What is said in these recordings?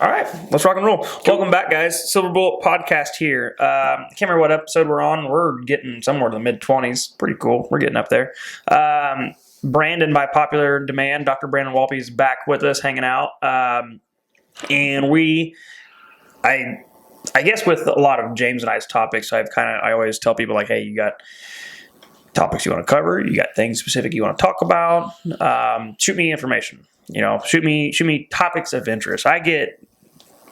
All right, let's rock and roll. Welcome back, guys. Silver Bullet Podcast here. I can't remember what episode we're on. We're getting somewhere to the mid-20s. Pretty cool. We're getting up there. Brandon, by popular demand, Dr. Brandon Wallpe is back with us, hanging out. And I guess with a lot of James and I's topics, I always tell people, like, hey, you got topics you want to cover, you got things specific you want to talk about, shoot me information. Shoot me topics of interest. I get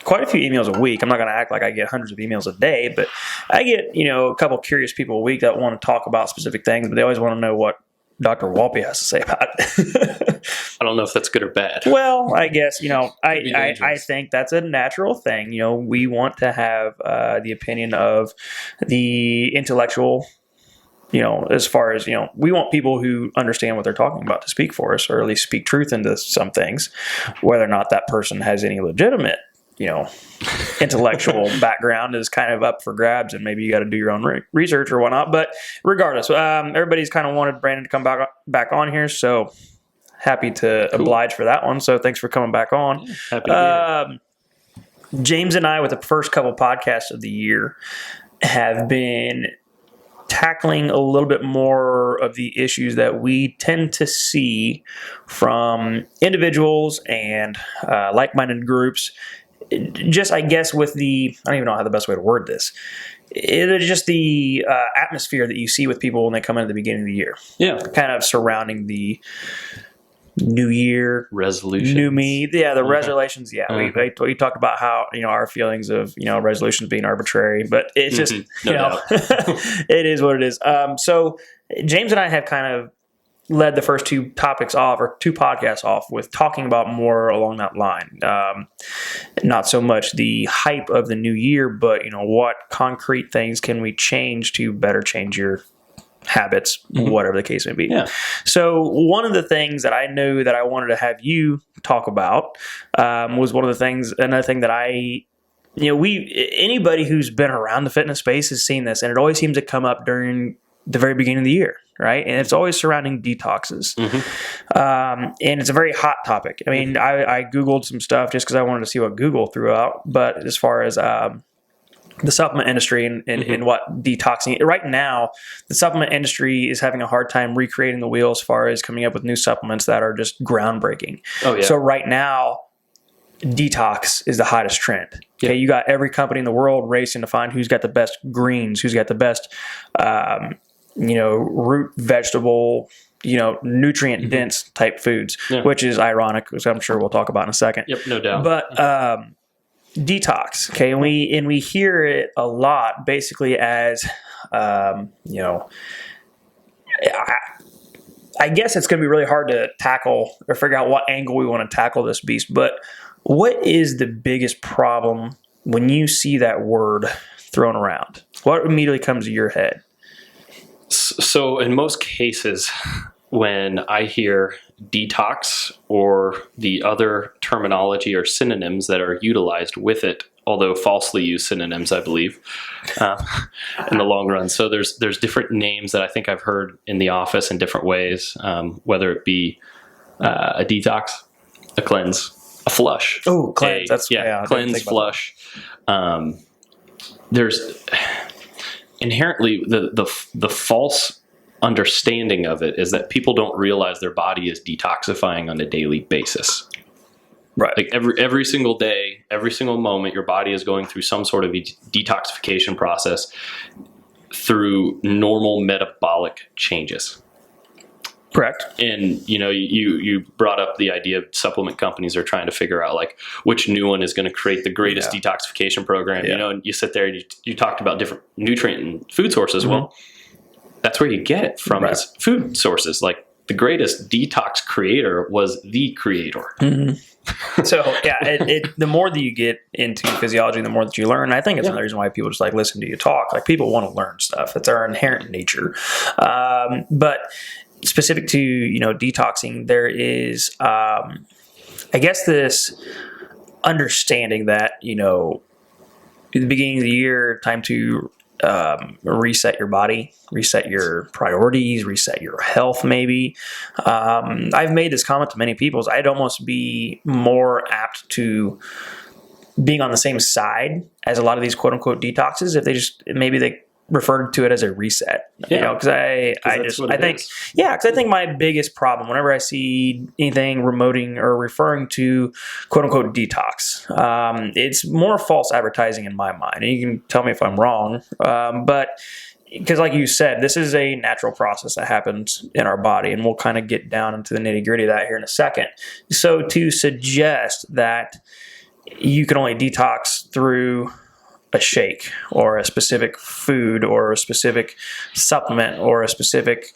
quite a few emails a week. I'm not going to act like I get hundreds of emails a day, but I get, a couple curious people a week that want to talk about specific things, but they always want to know what Dr. Wallpe has to say about it. I don't know if that's good or bad. Well, I guess, I think that's a natural thing. We want to have the opinion of the intellectual, as far as, we want people who understand what they're talking about to speak for us, or at least speak truth into some things, whether or not that person has any legitimate, intellectual background is kind of up for grabs, and maybe you got to do your own research or whatnot. But regardless, everybody's kind of wanted Brandon to come back on here, so happy to oblige for that one. So thanks for coming back on. Yeah, happy to be here. James and I, with the first couple podcasts of the year, have been tackling a little bit more of the issues that we tend to see from individuals and like-minded groups. Just, I guess, with I don't even know how the best way to word this. It's just the atmosphere that you see with people when they come in at the beginning of the year. Yeah. Kind of surrounding the New Year. Resolutions. New me. Yeah, the resolutions. Yeah. We talked about how, our feelings of, resolutions being arbitrary, but it's just, it is what it is. So James and I have kind of led the first two podcasts off with talking about more along that line. Not so much the hype of the new year, but, what concrete things can we change to better change your habits, whatever the case may be. Yeah. So one of the things that I knew that I wanted to have you talk about was another thing that anybody who's been around the fitness space has seen this, and it always seems to come up during the very beginning of the year, right? And it's always surrounding detoxes. And it's a very hot topic. I mean, I Googled some stuff just because I wanted to see what Google threw out. But as far as the supplement industry and what detoxing, right now, the supplement industry is having a hard time recreating the wheel as far as coming up with new supplements that are just groundbreaking. Oh, yeah. So right now, detox is the hottest trend. Okay, you got every company in the world racing to find who's got the best greens, who's got the best, root vegetable, nutrient dense type foods, which is ironic, which I'm sure we'll talk about in a second. Yep, no doubt. But detox, okay, and we hear it a lot, basically as, I guess it's going to be really hard to tackle or figure out what angle we want to tackle this beast. But what is the biggest problem when you see that word thrown around? What immediately comes to your head? So in most cases, when I hear detox or the other terminology or synonyms that are utilized with it, although falsely used synonyms, I believe, in the long run. So there's different names that I think I've heard in the office in different ways, whether it be a detox, a cleanse, a flush. Oh, cleanse. Cleanse, flush. There's inherently the false understanding of it is that people don't realize their body is detoxifying on a daily basis. Right. Like every single day, every single moment, your body is going through some sort of detoxification process through normal metabolic changes. Correct. And, you brought up the idea of supplement companies are trying to figure out like which new one is going to create the greatest detoxification program, and you sit there and you talked about different nutrient and food sources. Well, that's where you get it from as food sources. Like the greatest detox creator was the creator. So the more that you get into physiology, the more that you learn. I think it's another reason why people just like listen to you talk. Like people want to learn stuff. It's our inherent nature. But specific to, detoxing, there is, I guess, this understanding that, at the beginning of the year, time to reset your body, reset your priorities, reset your health maybe. I've made this comment to many people. I'd almost be more apt to being on the same side as a lot of these quote unquote detoxes if they referred to it as a reset. Because I think my biggest problem whenever I see anything remoting or referring to quote unquote detox, it's more false advertising in my mind. And you can tell me if I'm wrong, but because like you said, this is a natural process that happens in our body, and we'll kind of get down into the nitty gritty of that here in a second. So to suggest that you can only detox through a shake or a specific food or a specific supplement or a specific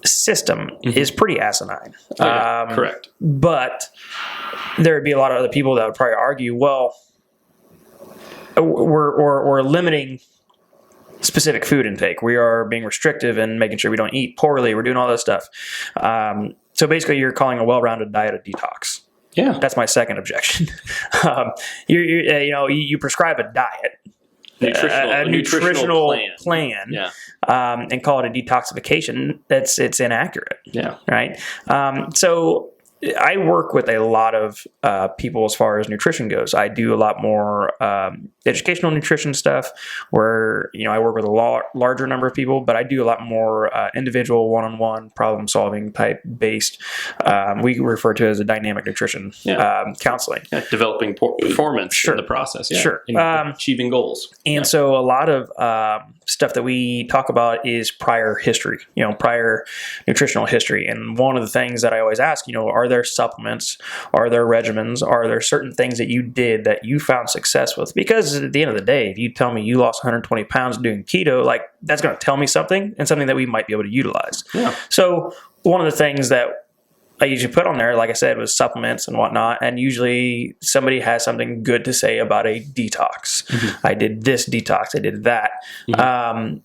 system is pretty asinine. Correct. But there would be a lot of other people that would probably argue, well, we're limiting specific food intake. We are being restrictive and making sure we don't eat poorly. We're doing all this stuff. So basically, you're calling a well-rounded diet a detox. Yeah, that's my second objection. You prescribe a diet, a nutritional plan, and call it a detoxification. It's inaccurate. Yeah, right. So I work with a lot of people as far as nutrition goes. I do a lot more educational nutrition stuff where, I work with a larger number of people, but I do a lot more individual one-on-one problem solving type based. We refer to it as a dynamic nutrition counseling. Yeah, developing performance in the process. Yeah. Sure. Achieving goals. And so a lot of stuff that we talk about is prior history, prior nutritional history. And one of the things that I always ask, are there supplements? Are there regimens? Are there certain things that you did that you found success with? Because at the end of the day, if you tell me you lost 120 pounds doing keto, like that's going to tell me something and something that we might be able to utilize. Yeah. So one of the things that I usually put on there, like I said, was supplements and whatnot. And usually somebody has something good to say about a detox. Mm-hmm. I did this detox. I did that. Mm-hmm.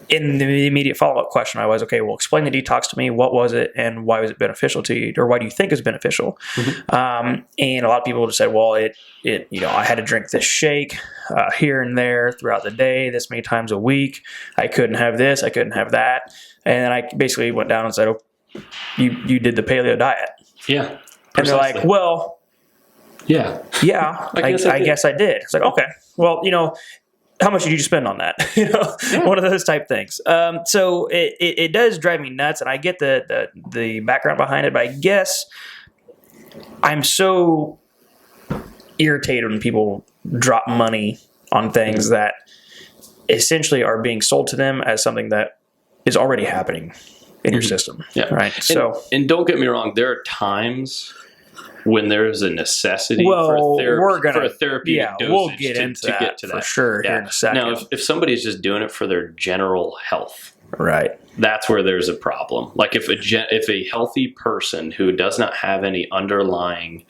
In the immediate follow-up question, I was, okay, well, explain the detox to me. What was it and why was it beneficial to you? Or why do you think it's beneficial? Mm-hmm. And a lot of people just said, well, I had to drink this shake here and there throughout the day, this many times a week. I couldn't have this. I couldn't have that. And then I basically went down and said, oh, you did the paleo diet. Yeah. Precisely. And they're like, well, yeah, I guess I did. It's like, okay, well, how much did you spend on that? One of those type things. So it does drive me nuts, and I get the background behind it, but I guess I'm so irritated when people drop money on things that essentially are being sold to them as something that is already happening in your system. Yeah. Right. And don't get me wrong, there are times when there is a necessity for a therapeutic dosage we'll get into to get to that. For sure here in a second. Now, if somebody's just doing it for their general health, right, that's where there's a problem. Like if a healthy person who does not have any underlying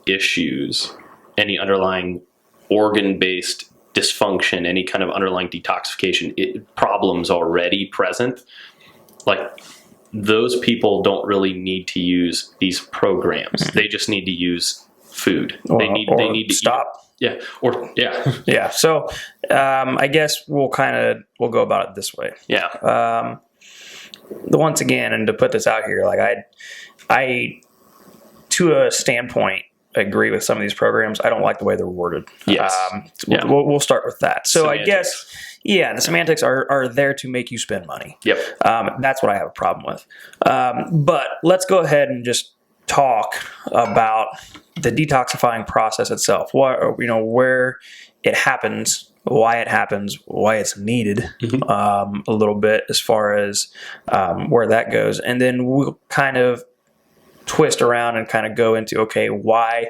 issues, any underlying organ-based dysfunction, any kind of underlying detoxification problems already present, like those people don't really need to use these programs. Mm-hmm. They just need to use food. They need to stop. Eat. Yeah. So I guess we'll go about it this way. Yeah. Once again, and to put this out here, like I to a standpoint agree with some of these programs. I don't like the way they're worded. Yes. We'll start with that. So semantics. I guess. Yeah, the semantics are there to make you spend money. Yep. That's what I have a problem with. But let's go ahead and just talk about the detoxifying process itself. Where it happens, why it's needed, a little bit as far as where that goes. And then we'll kind of twist around and kind of go into, okay, why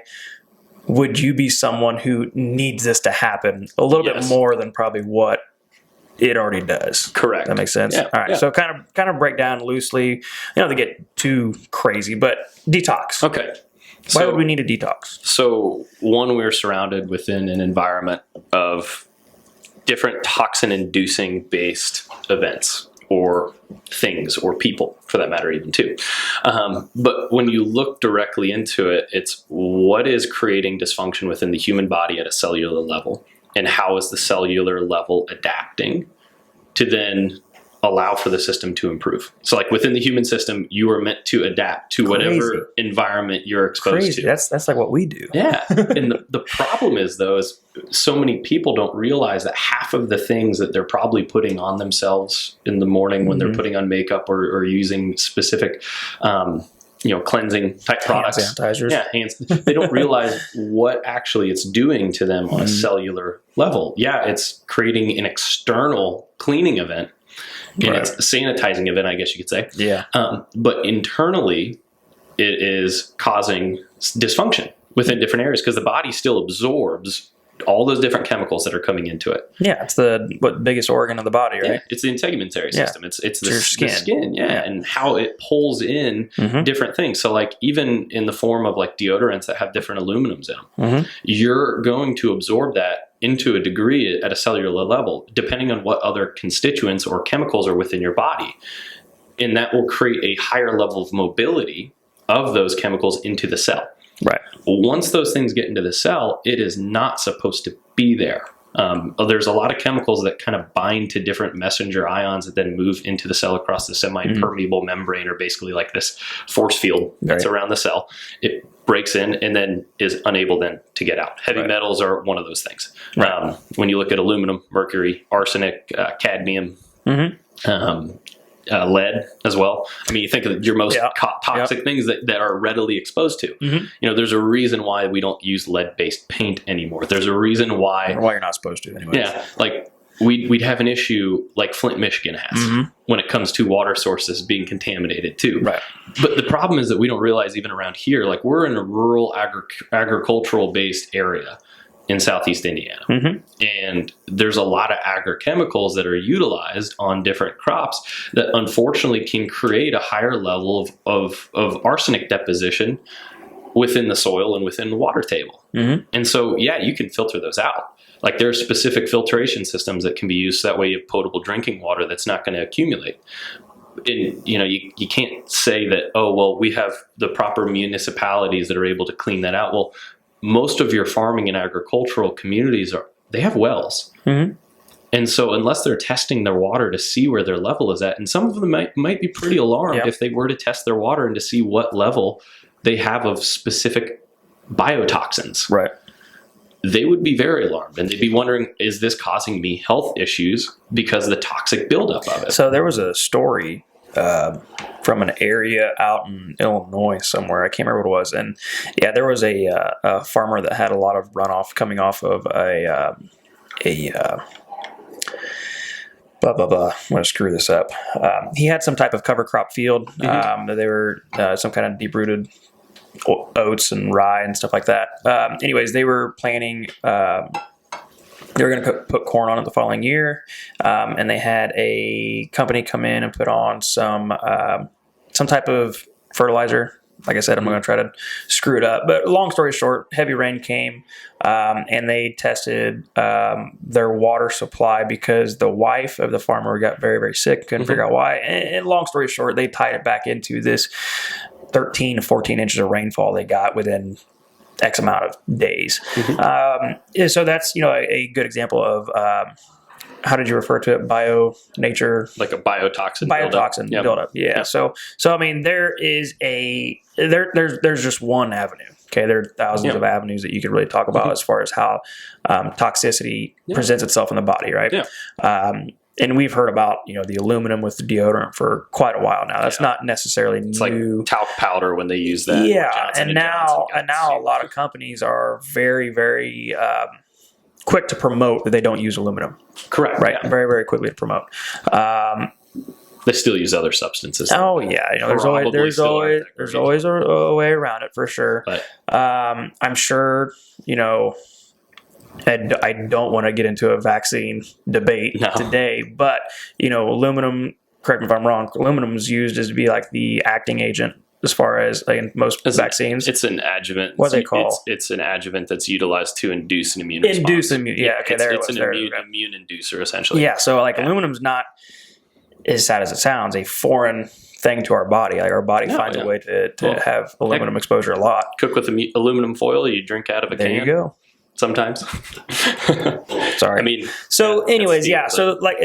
would you be someone who needs this to happen a little bit more than probably what it already does. Correct. That makes sense. Yeah. All right. Yeah. So kind of break down loosely, to get too crazy, but detox. Okay. Why would we need a detox? So one, we're surrounded within an environment of different toxin-inducing based events or things or people, for that matter, even too. But when you look directly into it, it's what is creating dysfunction within the human body at a cellular level, and how is the cellular level adapting to then allow for the system to improve. So like within the human system, you are meant to adapt to whatever environment you're exposed to. That's like what we do. Yeah. And the problem is, though, is so many people don't realize that half of the things that they're probably putting on themselves in the morning when they're putting on makeup or using specific cleansing type products, sanitizers. Yeah, hands. They don't realize what actually it's doing to them on a cellular level. Yeah, it's creating an external cleaning event, and it's a sanitizing event, I guess you could say. Yeah. But internally, it is causing dysfunction within different areas because the body still absorbs all those different chemicals that are coming into it. Yeah, it's the biggest organ of the body, right? Yeah, it's the integumentary system. It's the skin. The skin, and how it pulls in different things. So like even in the form of like deodorants that have different aluminums in them, you're going to absorb that into a degree at a cellular level, depending on what other constituents or chemicals are within your body. And that will create a higher level of mobility of those chemicals into the cell. Right. Once those things get into the cell, it is not supposed to be there. There's a lot of chemicals that kind of bind to different messenger ions that then move into the cell across the semi-impermeable membrane, or basically like this force field that's around the cell. It breaks in and then is unable then to get out. Heavy metals are one of those things. When you look at aluminum, mercury, arsenic, cadmium, lead as well. I mean, you think of your most toxic things that are readily exposed to. There's a reason why we don't use lead-based paint anymore. There's a reason why you're not supposed to anyway. Yeah, like we'd have an issue like Flint, Michigan has when it comes to water sources being contaminated too. Right. But the problem is that we don't realize even around here, like we're in a rural agricultural based area in Southeast Indiana. And there's a lot of agrochemicals that are utilized on different crops that unfortunately can create a higher level of arsenic deposition within the soil and within the water table. And so, yeah, you can filter those out. Like there are specific filtration systems that can be used so that way you have potable drinking water that's not going to accumulate. And, you can't say that, oh, well, we have the proper municipalities that are able to clean that out. Well, most of your farming and agricultural communities they have wells. And so unless they're testing their water to see where their level is at, and some of them might be pretty alarmed if they were to test their water and to see what level they have of specific biotoxins. Right. They would be very alarmed, and they'd be wondering, is this causing me health issues because of the toxic buildup of it? So there was a story from an area out in Illinois somewhere. I can't remember what it was. And yeah, there was a farmer that had a lot of runoff coming off of I'm going to screw this up. He had some type of cover crop field. They were some kind of deep-rooted oats and rye and stuff like that. Anyways, they were planting... they were going to put corn on it the following year, and they had a company come in and put on some type of fertilizer. Like I said, I'm going to try to screw it up. But long story short, heavy rain came, and they tested their water supply because the wife of the farmer got very, very sick, couldn't figure out why. And long story short, they tied it back into this 13 to 14 inches of rainfall they got within X amount of days. So that's, a good example of, how did you refer to it? Nature, like a biotoxin buildup. Yeah. So I mean, there's just one avenue. Okay. There are thousands of avenues that you could really talk about as far as how, toxicity presents itself in the body. Right. And we've heard about, the aluminum with the deodorant for quite a while now. That's not necessarily new. It's like talc powder when they use that. Yeah, and now a lot of companies are very, very quick to promote that they don't use aluminum. Correct. Right. Yeah. Very, very quickly to promote. They still use other substances. Oh yeah, there's always a way around it for sure. But I'm sure and I don't want to get into a vaccine debate today, but, aluminum, correct me if I'm wrong, aluminum is used as to be like the acting agent as far as like in most vaccines. It's an adjuvant. What do they call? It's an adjuvant that's utilized to induce an immune response. It's an immune inducer essentially. Yeah, so like aluminum's not, as sad as it sounds, a foreign thing to our body. Like our body finds a way to have aluminum exposure a lot. Cook with aluminum foil, you drink out of a can. There you go. sometimes. Sorry. I mean, so anyways, steep, yeah. but- So like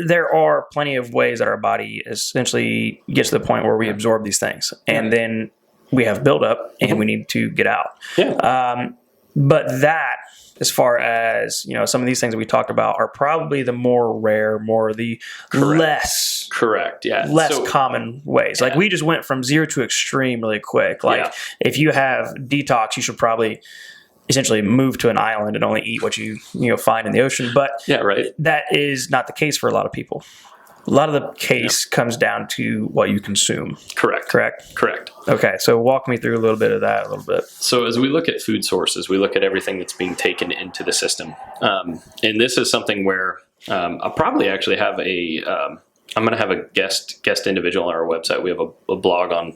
there are plenty of ways that our body essentially gets to the point where we absorb these things, and then we have buildup and we need to get out. Yeah. But that, as far as, some of these things that we talked about are probably the more rare, more the less common ways. Like we just went from zero to extreme really quick. Like if you have detox, you should probably essentially move to an island and only eat what you find in the ocean. But that is not the case for a lot of people. A lot of the case comes down to what you consume. Correct. Okay, so walk me through a little bit of that a little bit. So as we look at food sources, we look at everything that's being taken into the system. And this is something where I'll probably actually have I'm going to have a guest individual on our website. We have a blog on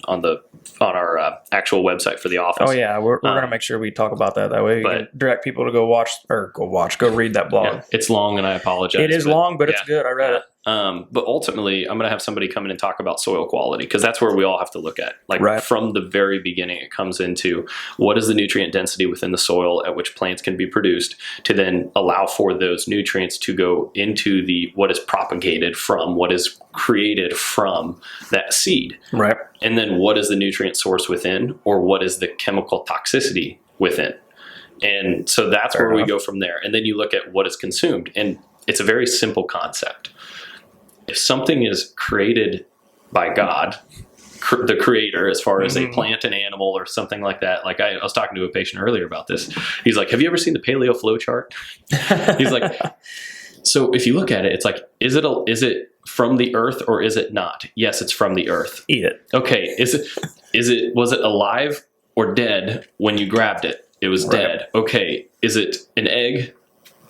our actual website for the office. Oh yeah, we're going to make sure we talk about that. That way we can direct people to go read that blog. Yeah, it's long, and I apologize. It is long, but it's good. I read it. But ultimately, I'm going to have somebody come in and talk about soil quality, because that's where we all have to look at. From the very beginning, it comes into what is the nutrient density within the soil at which plants can be produced, to then allow for those nutrients to go into what is propagated from, what is created from that seed. Right. And then what is the nutrient source within, or what is the chemical toxicity within? And so that's where we go from there. And then you look at what is consumed. And it's a very simple concept. If something is created by God, the creator, as far as a plant, an animal, or something like that. Like I was talking to a patient earlier about this. He's like, have you ever seen the paleo flow chart? He's like, so if you look at it, it's like, is it from the earth or is it not? Yes, it's from the earth. Eat it. Okay. Was it alive or dead when you grabbed it? It was dead. Okay. Is it an egg?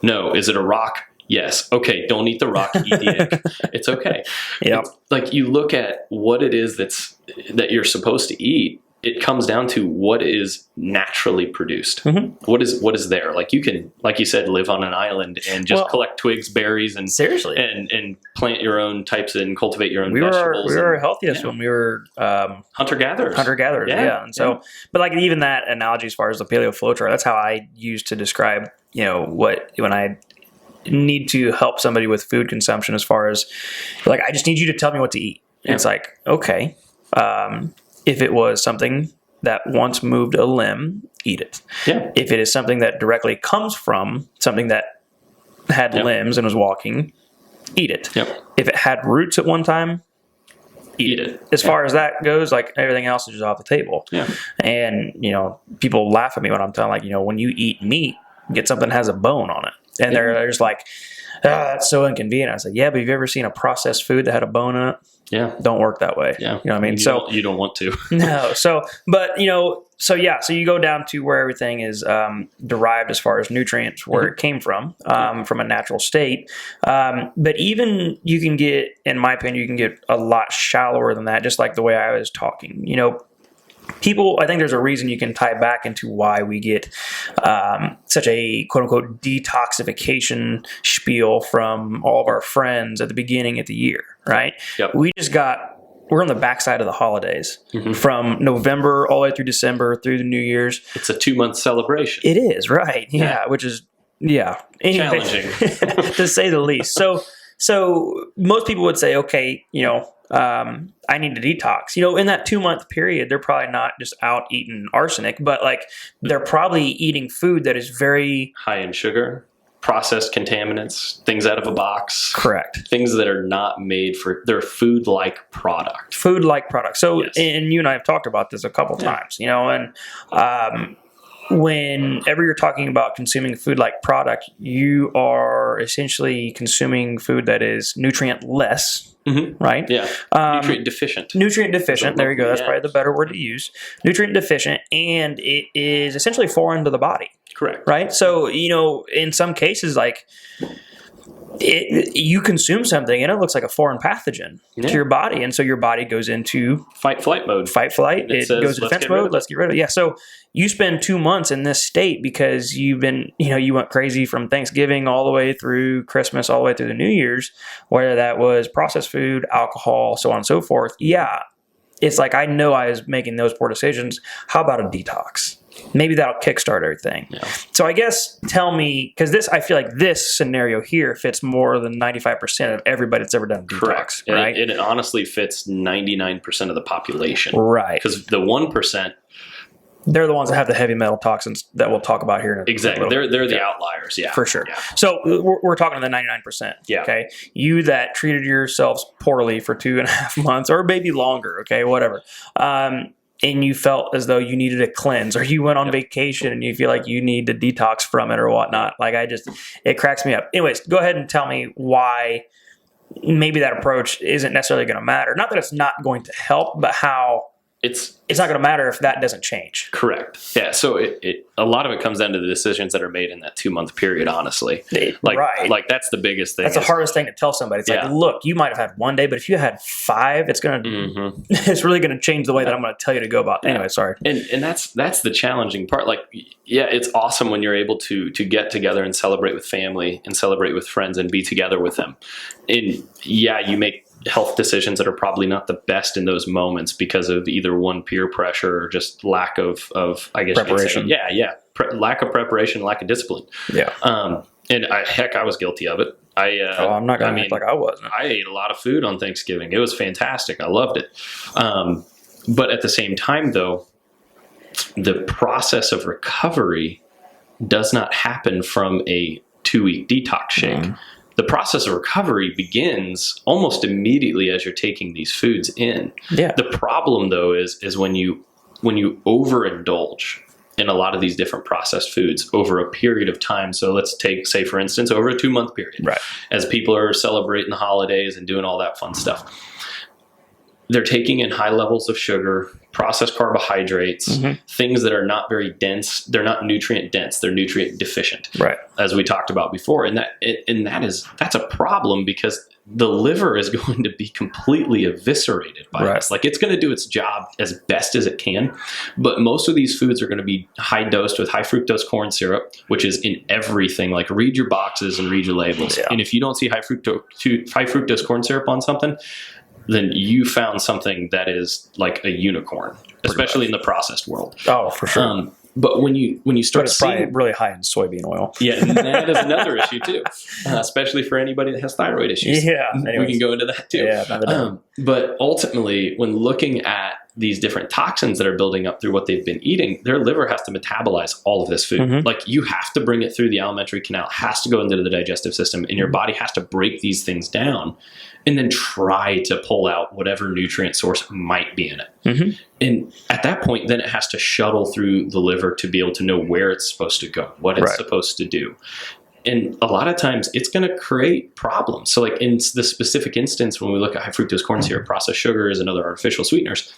No. Is it a rock? Yes. Okay. Don't eat the rock. Eat the egg. It's okay. Yep. Like you look at what it is that you're supposed to eat. It comes down to what is naturally produced. What is there? Like you can, like you said, live on an island and just collect twigs, berries, and seriously, and plant your own types and cultivate your own vegetables. We were healthiest when we were hunter gatherers. Yeah. And so, but like even that analogy as far as the paleo flow chart, that's how I used to describe, when I need to help somebody with food consumption, as far as like, I just need you to tell me what to eat. And it's like, okay. If it was something that once moved a limb, eat it. Yeah. If it is something that directly comes from something that had limbs and was walking, eat it. Yep. If it had roots at one time, eat it. As far as that goes, like everything else is just off the table. Yeah. And, people laugh at me when I'm telling, like, when you eat meat, get something that has a bone on it. And they're just like, that's so inconvenient. I said, yeah, but have you ever seen a processed food that had a bone in it? Yeah. Don't work that way. Yeah. You know what I mean? You don't want to. No. So you go down to where everything is derived as far as nutrients, where it came from a natural state. But even you can get, in my opinion, you can get a lot shallower than that, just like the way I was talking. People, I think there's a reason you can tie back into why we get such a quote unquote detoxification spiel from all of our friends at the beginning of the year, right? Yep. We're on the backside of the holidays from November all the way through December through the New Year's. It's a 2-month celebration. It is, right? Yeah. Which is, challenging to say the least. So most people would say, okay, I need to detox. In that 2-month period, they're probably not just out eating arsenic, but like they're probably eating food that is very high in sugar, processed contaminants, things out of a box. Correct. Things that are not made they're food-like product. Food-like product. So, and you and I have talked about this a couple times, and whenever you're talking about consuming food-like product, you are essentially consuming food that is nutrient-less. Right? Yeah. Nutrient deficient. Nutrient deficient. There you go. That's probably the better word to use. Nutrient deficient. And it is essentially foreign to the body. Correct. Right? So, in some cases, like, you consume something and it looks like a foreign pathogen to your body. And so your body goes into fight-flight mode. Fight-flight. It goes to defense mode. Let's get rid of it. Yeah. So you spend 2 months in this state because you've been, you went crazy from Thanksgiving all the way through Christmas, all the way through the New Year's, whether that was processed food, alcohol, so on and so forth. Yeah. It's like, I know I was making those poor decisions. How about a detox? maybe that'll kickstart everything. Yeah. So I guess tell me, because I feel like this scenario here fits more than 95% of everybody that's ever done detox, Correct. right? And it honestly fits 99% of the population. Right. Because the 1%, they're the ones that have the heavy metal toxins that we'll talk about here in a exactly. little bit. They're the outliers, yeah. For sure. Yeah. So we're talking to the 99%. Yeah. Okay. You that treated yourselves poorly for 2.5 months or maybe longer, okay, whatever. And you felt as though you needed a cleanse, or you went on vacation and you feel like you need to detox from it or whatnot. Like it cracks me up. Anyways, go ahead and tell me why maybe that approach isn't necessarily going to matter. Not that it's not going to help, but how it's not going to matter if that doesn't change. Correct. Yeah. So a lot of it comes down to the decisions that are made in that 2-month period, honestly. Like that's the biggest thing. That's the hardest thing to tell somebody. It's like, look, you might have had one day, but if you had 5, it's it's really going to change the way that I'm going to tell you to go about it. Anyway, sorry. And that's the challenging part. Like, yeah, it's awesome when you're able to get together and celebrate with family and celebrate with friends and be together with them. And yeah, you make health decisions that are probably not the best in those moments because of either one, peer pressure, or just lack of I guess preparation. Lack of preparation, lack of discipline. Yeah. And I was guilty of it. I'm not going to act like I wasn't. I ate a lot of food on Thanksgiving. It was fantastic. I loved it. But at the same time, though, the process of recovery does not happen from a 2-week detox shake. The process of recovery begins almost immediately as you're taking these foods in. Yeah. The problem, though, is when you overindulge in a lot of these different processed foods over a period of time. So let's say, for instance, over a 2-month period, right, as people are celebrating the holidays and doing all that fun stuff. They're taking in high levels of sugar, processed carbohydrates, things that are not very dense. They're not nutrient dense. They're nutrient deficient, right, as we talked about before. And that's a problem because the liver is going to be completely eviscerated by this. Like, it's going to do its job as best as it can, but most of these foods are going to be high dosed with high fructose corn syrup, which is in everything. Like, read your boxes and read your labels. And if you don't see high fructose corn syrup on something, then you found something that is like a unicorn, especially in the processed world. Oh, for sure. But when you start seeing, probably really high in soybean oil. Yeah, and that is another issue too, especially for anybody that has thyroid issues. Yeah, we can go into that too. Yeah, but ultimately, when looking at these different toxins that are building up through what they've been eating, their liver has to metabolize all of this food. Like, you have to bring it through the alimentary canal, has to go into the digestive system, and your body has to break these things down and then try to pull out whatever nutrient source might be in it. And at that point, then it has to shuttle through the liver to be able to know where it's supposed to go, what it's supposed to do. And a lot of times it's going to create problems. So, like, in the specific instance, when we look at high fructose corn syrup, processed sugars, and other artificial sweeteners,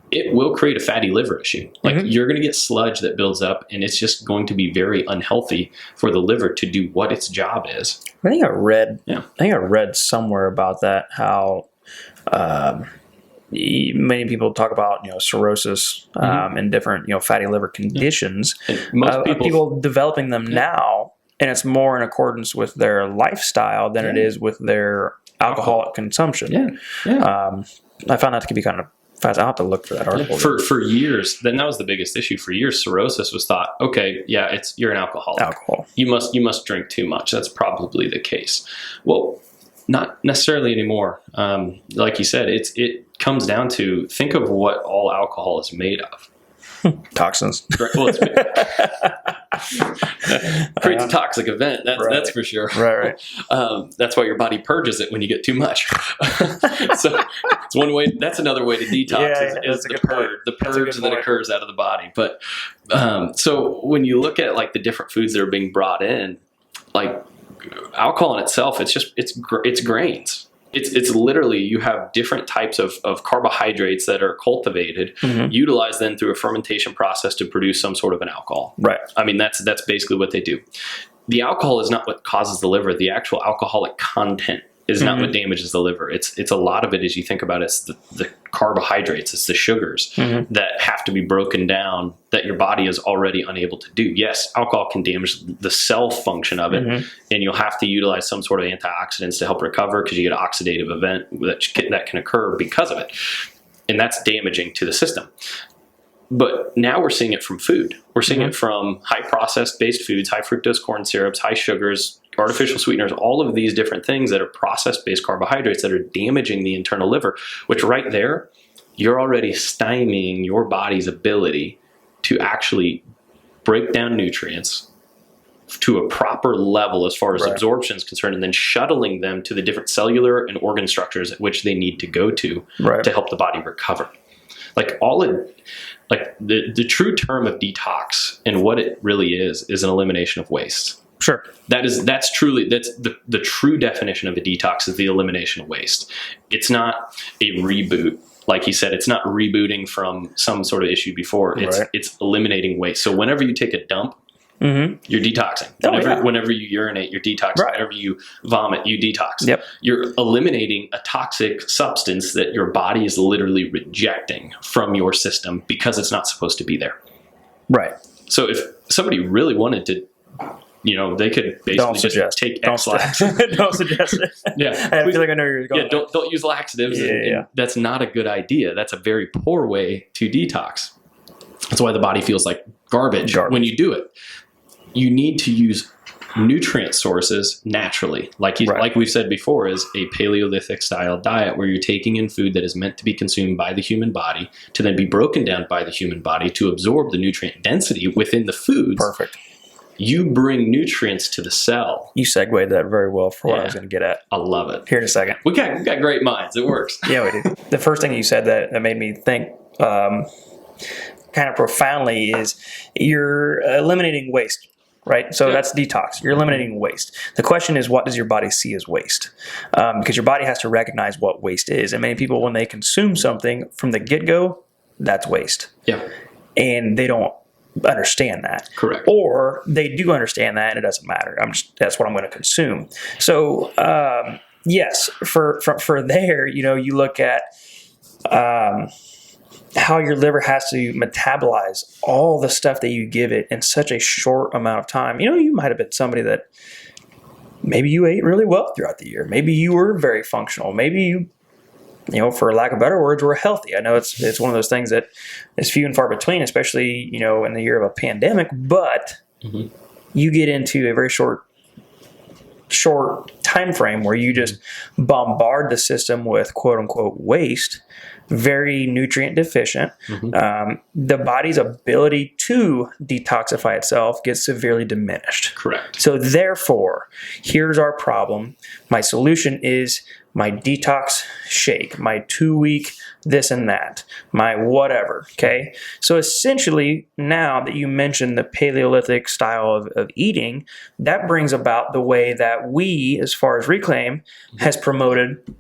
it will create a fatty liver issue. Like, you're going to get sludge that builds up, and it's just going to be very unhealthy for the liver to do what its job is. I think I read somewhere about that, how many people talk about, cirrhosis and different, fatty liver conditions. Most people developing them now, and it's more in accordance with their lifestyle than it is with their alcoholic consumption. I found that to be kind of fast. I'll have to look for that article. For years, then that was the biggest issue. For years, cirrhosis was thought, okay, yeah, you're an alcoholic. You must drink too much. That's probably the case. Well, not necessarily anymore. Like you said, it comes down to, think of what all alcohol is made of. Toxins. Well, creates a toxic event. That's for sure. Right. That's why your body purges it when you get too much. So it's one way. That's another way to detox is the purge that occurs out of the body. But so when you look at, like, the different foods that are being brought in, like alcohol in itself, it's grains. It's literally, you have different types of carbohydrates that are cultivated, utilized then through a fermentation process to produce some sort of an alcohol. Right. I mean, that's basically what they do. The alcohol is not what causes the liver. The actual alcoholic content is not what damages the liver. It's a lot of it, as you think about it, it's the carbohydrates, it's the sugars that have to be broken down that your body is already unable to do. Yes, alcohol can damage the cell function of it, and you'll have to utilize some sort of antioxidants to help recover, because you get an oxidative event that can occur because of it. And that's damaging to the system. But now we're seeing it from food. We're seeing it from high processed based foods, high fructose corn syrups, high sugars, artificial sweeteners, all of these different things that are processed based carbohydrates that are damaging the internal liver, which right there, you're already stymieing your body's ability to actually break down nutrients to a proper level as far as absorption is concerned, and then shuttling them to the different cellular and organ structures at which they need to go to help the body recover. Like the true term of detox and what it really is an elimination of waste. Sure. That's the true definition of a detox is the elimination of waste. It's not a reboot. Like he said, it's not rebooting from some sort of issue before. It's eliminating waste. So whenever you take a dump, you're detoxing. Whenever you urinate, you're detoxing. Whenever you vomit, you detox. Yep. You're eliminating a toxic substance that your body is literally rejecting from your system because it's not supposed to be there. Right. So if somebody really wanted to, they could basically just take X-Lax. Don't suggest it. Yeah. I feel like I know where you're going. Yeah, don't use laxatives. And that's not a good idea. That's a very poor way to detox. That's why the body feels like garbage when you do it. You need to use nutrient sources naturally. Like we've said before, is a Paleolithic style diet where you're taking in food that is meant to be consumed by the human body to then be broken down by the human body to absorb the nutrient density within the foods. Perfect. You bring nutrients to the cell. You segued that very well for what I was going to get at. I love it. Here in a second. We got great minds. It works. Yeah, we do. The first thing you said that made me think kind of profoundly is you're eliminating waste. Right? So that's detox. You're eliminating waste. The question is, what does your body see as waste? Because your body has to recognize what waste is. And many people, when they consume something from the get-go, that's waste. Yeah. And they don't understand that. Correct. Or they do understand that and it doesn't matter. That's what I'm going to consume. So, yes, for there, you look at how your liver has to metabolize all the stuff that you give it in such a short amount of time. You might have been somebody that maybe you ate really well throughout the year. Maybe you were very functional. Maybe you, for lack of better words, were healthy. I know it's one of those things that is few and far between, especially, in the year of a pandemic, but you get into a very short time frame where you just bombard the system with quote unquote waste, very nutrient deficient. The body's ability to detoxify itself gets severely diminished. Correct. So therefore, here's our problem. My solution is my detox shake, my 2-week this and that, my whatever, okay? So essentially, now that you mentioned the Paleolithic style of eating, that brings about the way that we, as far as Reclaim, has promoted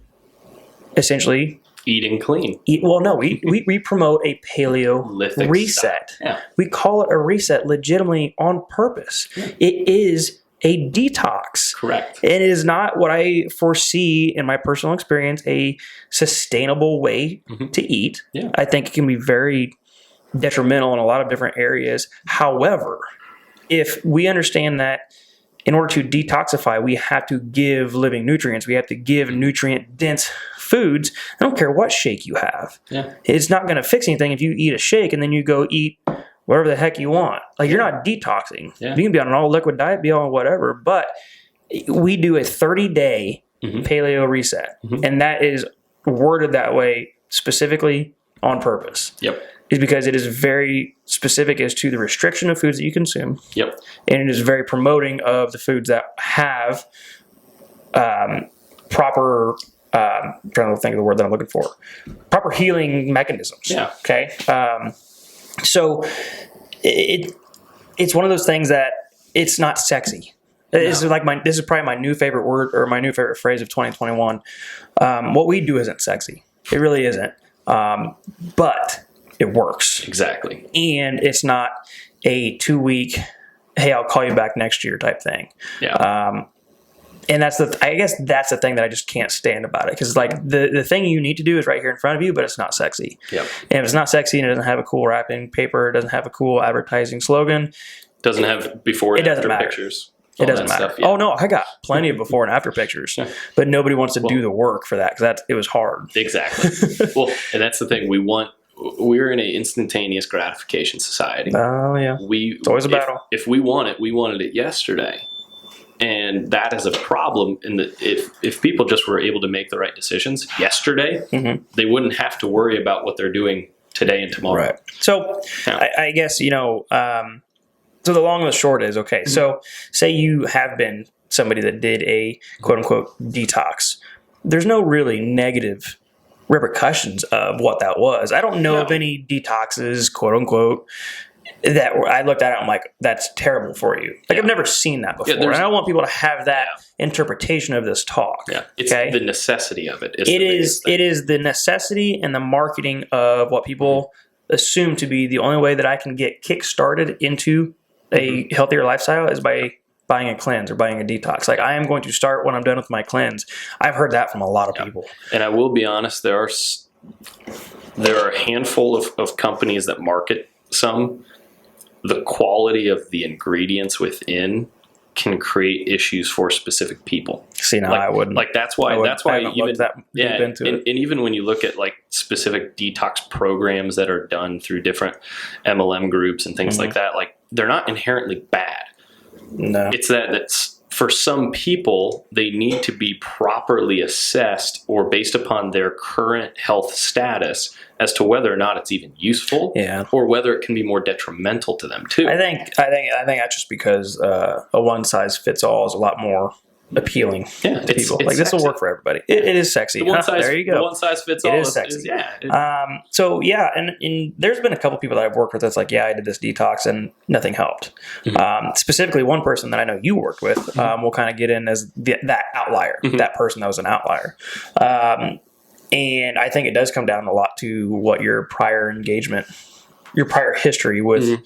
essentially eating clean. We promote a paleo reset. Yeah. We call it a reset legitimately on purpose. It is a detox. Correct. It is not what I foresee in my personal experience a sustainable way to eat. Yeah. I think it can be very detrimental in a lot of different areas. However, if we understand that in order to detoxify, we have to give living nutrients. We have to give nutrient-dense foods. I don't care what shake you have. Yeah. It's not going to fix anything if you eat a shake and then you go eat whatever the heck you want. Like, you're not detoxing. Yeah. You can be on an all-liquid diet, be on whatever, but we do a 30-day paleo reset, and that is worded that way specifically on purpose. Yep. Is because it is very specific as to the restriction of foods that you consume. Yep. And it is very promoting of the foods that have proper, I'm trying to think of the word that I'm looking for, proper healing mechanisms. Yeah. Okay. So it's one of those things that it's not sexy. This is probably my new favorite word or my new favorite phrase of 2021. What we do isn't sexy. It really isn't. But it works. Exactly. And it's not a 2-week, hey, I'll call you back next year type thing. Yeah. And I guess that's the thing that I just can't stand about it. Because like the thing you need to do is right here in front of you, but it's not sexy. Yep. And if it's not sexy and it doesn't have a cool wrapping paper, it doesn't have a cool advertising slogan. Doesn't have before and after pictures. It doesn't matter. Stuff, yeah. Oh no, I got plenty of before and after pictures, but nobody wants to do the work for that because it was hard. Exactly. Well, and that's the thing. We want we're in an instantaneous gratification society. Oh yeah, it's always a battle. If we want it, we wanted it yesterday, and that is a problem. In that, if people just were able to make the right decisions yesterday, they wouldn't have to worry about what they're doing today and tomorrow. Right. So I guess so the long and the short is okay. So say you have been somebody that did a quote unquote detox. There's no really negative repercussions of what that was. I don't know of any detoxes, quote unquote, that I looked at it and I'm like, that's terrible for you. Like I've never seen that before. And I don't want people to have that interpretation of this talk. Yeah. It's the necessity of it. It is the necessity and the marketing of what people assume to be the only way that I can get kick-started into a healthier lifestyle is by buying a cleanse or buying a detox. Like I am going to start when I'm done with my cleanse. I've heard that from a lot of people. And I will be honest, there are a handful of companies that market some. The quality of the ingredients within can create issues for specific people. See, now I wouldn't. Like that's why even that deep into it. And even when you look at like specific detox programs that are done through different MLM groups and things like that, like they're not inherently bad. No. It's that's for some people, they need to be properly assessed or based upon their current health status as to whether or not it's even useful or whether it can be more detrimental to them too. I think that's just because a one size fits all is a lot more appealing to people. Like this will work for everybody. It is sexy. There you go. The one size fits all is sexy. And there's been a couple people that I've worked with that's like, I did this detox and nothing helped. Specifically, one person that I know you worked with, we'll kind of get in as that outlier, that person that was an outlier. And I think it does come down a lot to what your prior engagement, your prior history with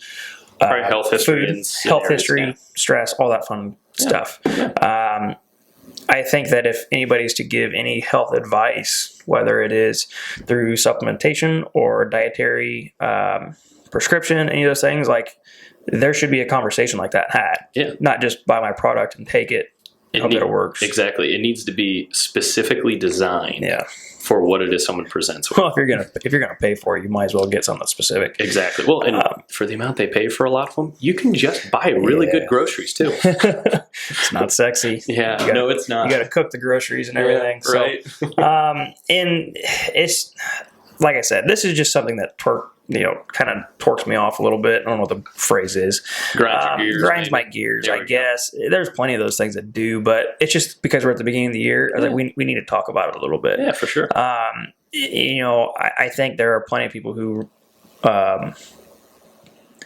prior health history, food, health history, stress, all that fun stuff. I think that if anybody's to give any health advice, whether it is through supplementation or dietary prescription, any of those things, like there should be a conversation like that had. Not just buy my product and take it. Hope that it works. Exactly. It needs to be specifically designed for what it is someone presents with. Well, if you're gonna pay for it, you might as well get something specific. Exactly. Well, and for the amount they pay for a lot of them, you can just buy really good groceries too. It's not sexy. No, it's not. You got to cook the groceries and everything. Right. So, and it's like I said, this is just something that kind of torques me off a little bit. I don't know what the phrase is. Grinds my gears, I guess. There's plenty of those things that do, but it's just because we're at the beginning of the year, I think we need to talk about it a little bit. Yeah, for sure. I think there are plenty of people who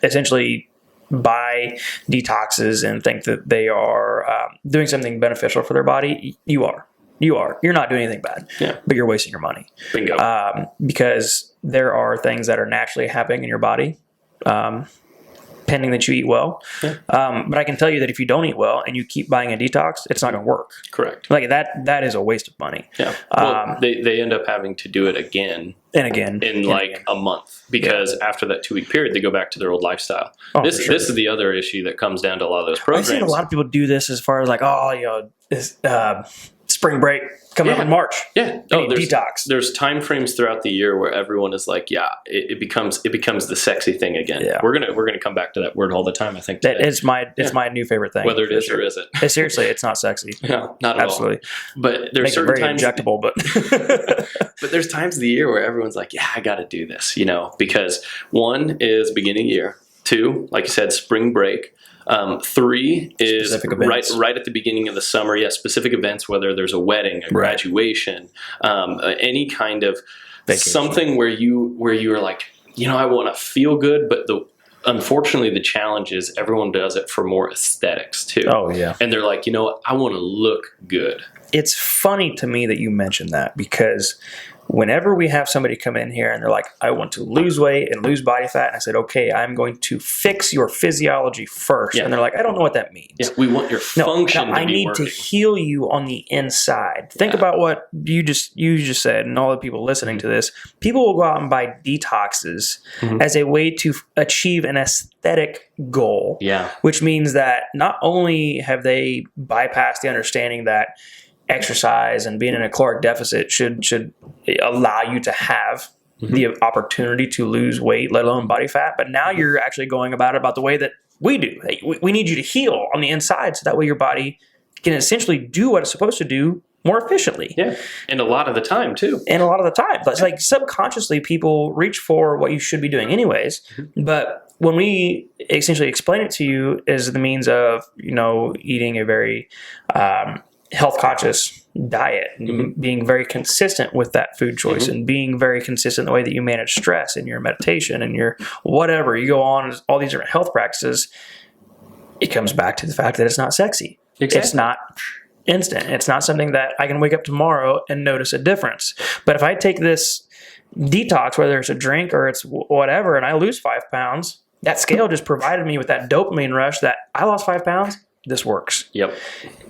essentially buy detoxes and think that they are doing something beneficial for their body. You are. You're not doing anything bad, but you're wasting your money. Bingo. Because there are things that are naturally happening in your body, pending that you eat well. But I can tell you that if you don't eat well and you keep buying a detox, it's not going to work. Correct. Like that is a waste of money. Yeah. Well, they end up having to do it again and again in a month because after that 2-week period, they go back to their old lifestyle. This is the other issue that comes down to a lot of those programs. I've seen a lot of people do this as far as like, spring break coming up in March. Detox. There's time frames throughout the year where everyone is like, it becomes the sexy thing again. Yeah. We're gonna come back to that word all the time. I think it's my new favorite thing. Whether it is or isn't. Seriously, it's not sexy. No, not at Absolutely. all. But there's certain very times injectable, but but there's times of the year where everyone's like, I got to do this, because 1 is beginning of year, 2, like you said, spring break. 3 is right at the beginning of the summer. Specific events, whether there's a wedding, a graduation, any kind of vacation. Something where you are like, I want to feel good, but unfortunately the challenge is everyone does it for more aesthetics too. Oh yeah, and they're like, I want to look good. It's funny to me that you mentioned that because whenever we have somebody come in here and they're like, I want to lose weight and lose body fat, and I said, okay, I'm going to fix your physiology first. And they're like, I don't know what that means. We want your function to be working. I need to heal you on the inside. Think about what you just said, and all the people listening to this. People will go out and buy detoxes as a way to achieve an aesthetic goal. Which means that not only have they bypassed the understanding that exercise and being in a caloric deficit should allow you to have the opportunity to lose weight, let alone body fat. But now you're actually going about the way that we do. We need you to heal on the inside so that way your body can essentially do what it's supposed to do more efficiently. Yeah. And a lot of the time too. And a lot of the time. But it's like subconsciously people reach for what you should be doing anyways. But when we essentially explain it to you as the means of, eating a very health conscious diet, and being very consistent with that food choice, and being very consistent in the way that you manage stress in your meditation and your whatever, you go on all these different health practices, it comes back to the fact that it's not sexy. Exactly. It's not instant. It's not something that I can wake up tomorrow and notice a difference. But if I take this detox, whether it's a drink or it's whatever, and I lose 5 pounds, that scale just provided me with that dopamine rush that I lost 5 pounds. This works. Yep.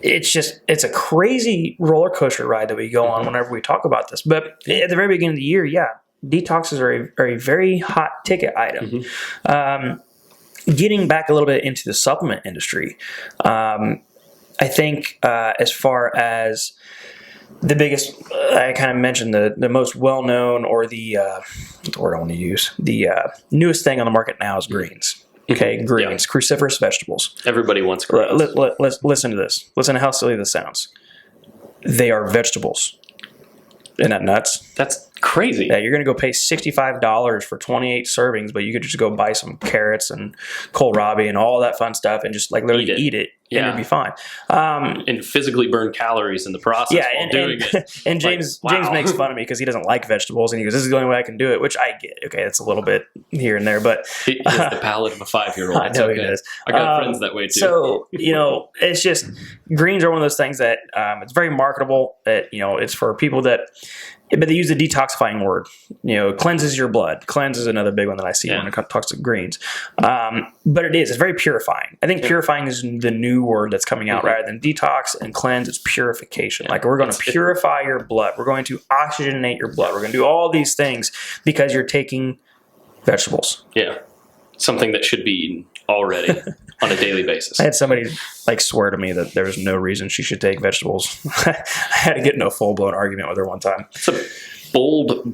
It's a crazy roller coaster ride that we go on whenever we talk about this. But at the very beginning of the year, detoxes are a very hot ticket item. Getting back a little bit into the supplement industry, I think as far as the biggest, I kind of mentioned the most well-known, or the word I want to use, the newest thing on the market now is greens. Okay, greens, cruciferous vegetables. Everybody wants greens. Listen to this. Listen to how silly this sounds. They are vegetables. Isn't that nuts? That's crazy. Yeah, you're going to go pay $65 for 28 servings, but you could just go buy some carrots and kohlrabi and all that fun stuff and just literally eat it. And it'd be fine. And physically burn calories in the process while doing it. And James makes fun of me because he doesn't like vegetables, and he goes, "This is the only way I can do it," which I get. Okay, it's a little bit here and there, but he has the palate of a 5-year-old. I know he does. I got friends that way too. So it's just greens are one of those things that it's very marketable. That it's for people that. But they use the detoxifying word. Cleanses your blood. Cleanse is another big one that I see when it talks to greens. But it's very purifying. I think purifying is the new word that's coming out rather than detox and cleanse. It's purification. We're going to purify your blood. We're going to oxygenate your blood. We're going to do all these things because you're taking vegetables. Yeah. Something that should be eaten already on a daily basis. I had somebody swear to me that there was no reason she should take vegetables. I had to get in a full-blown argument with her one time. It's a bold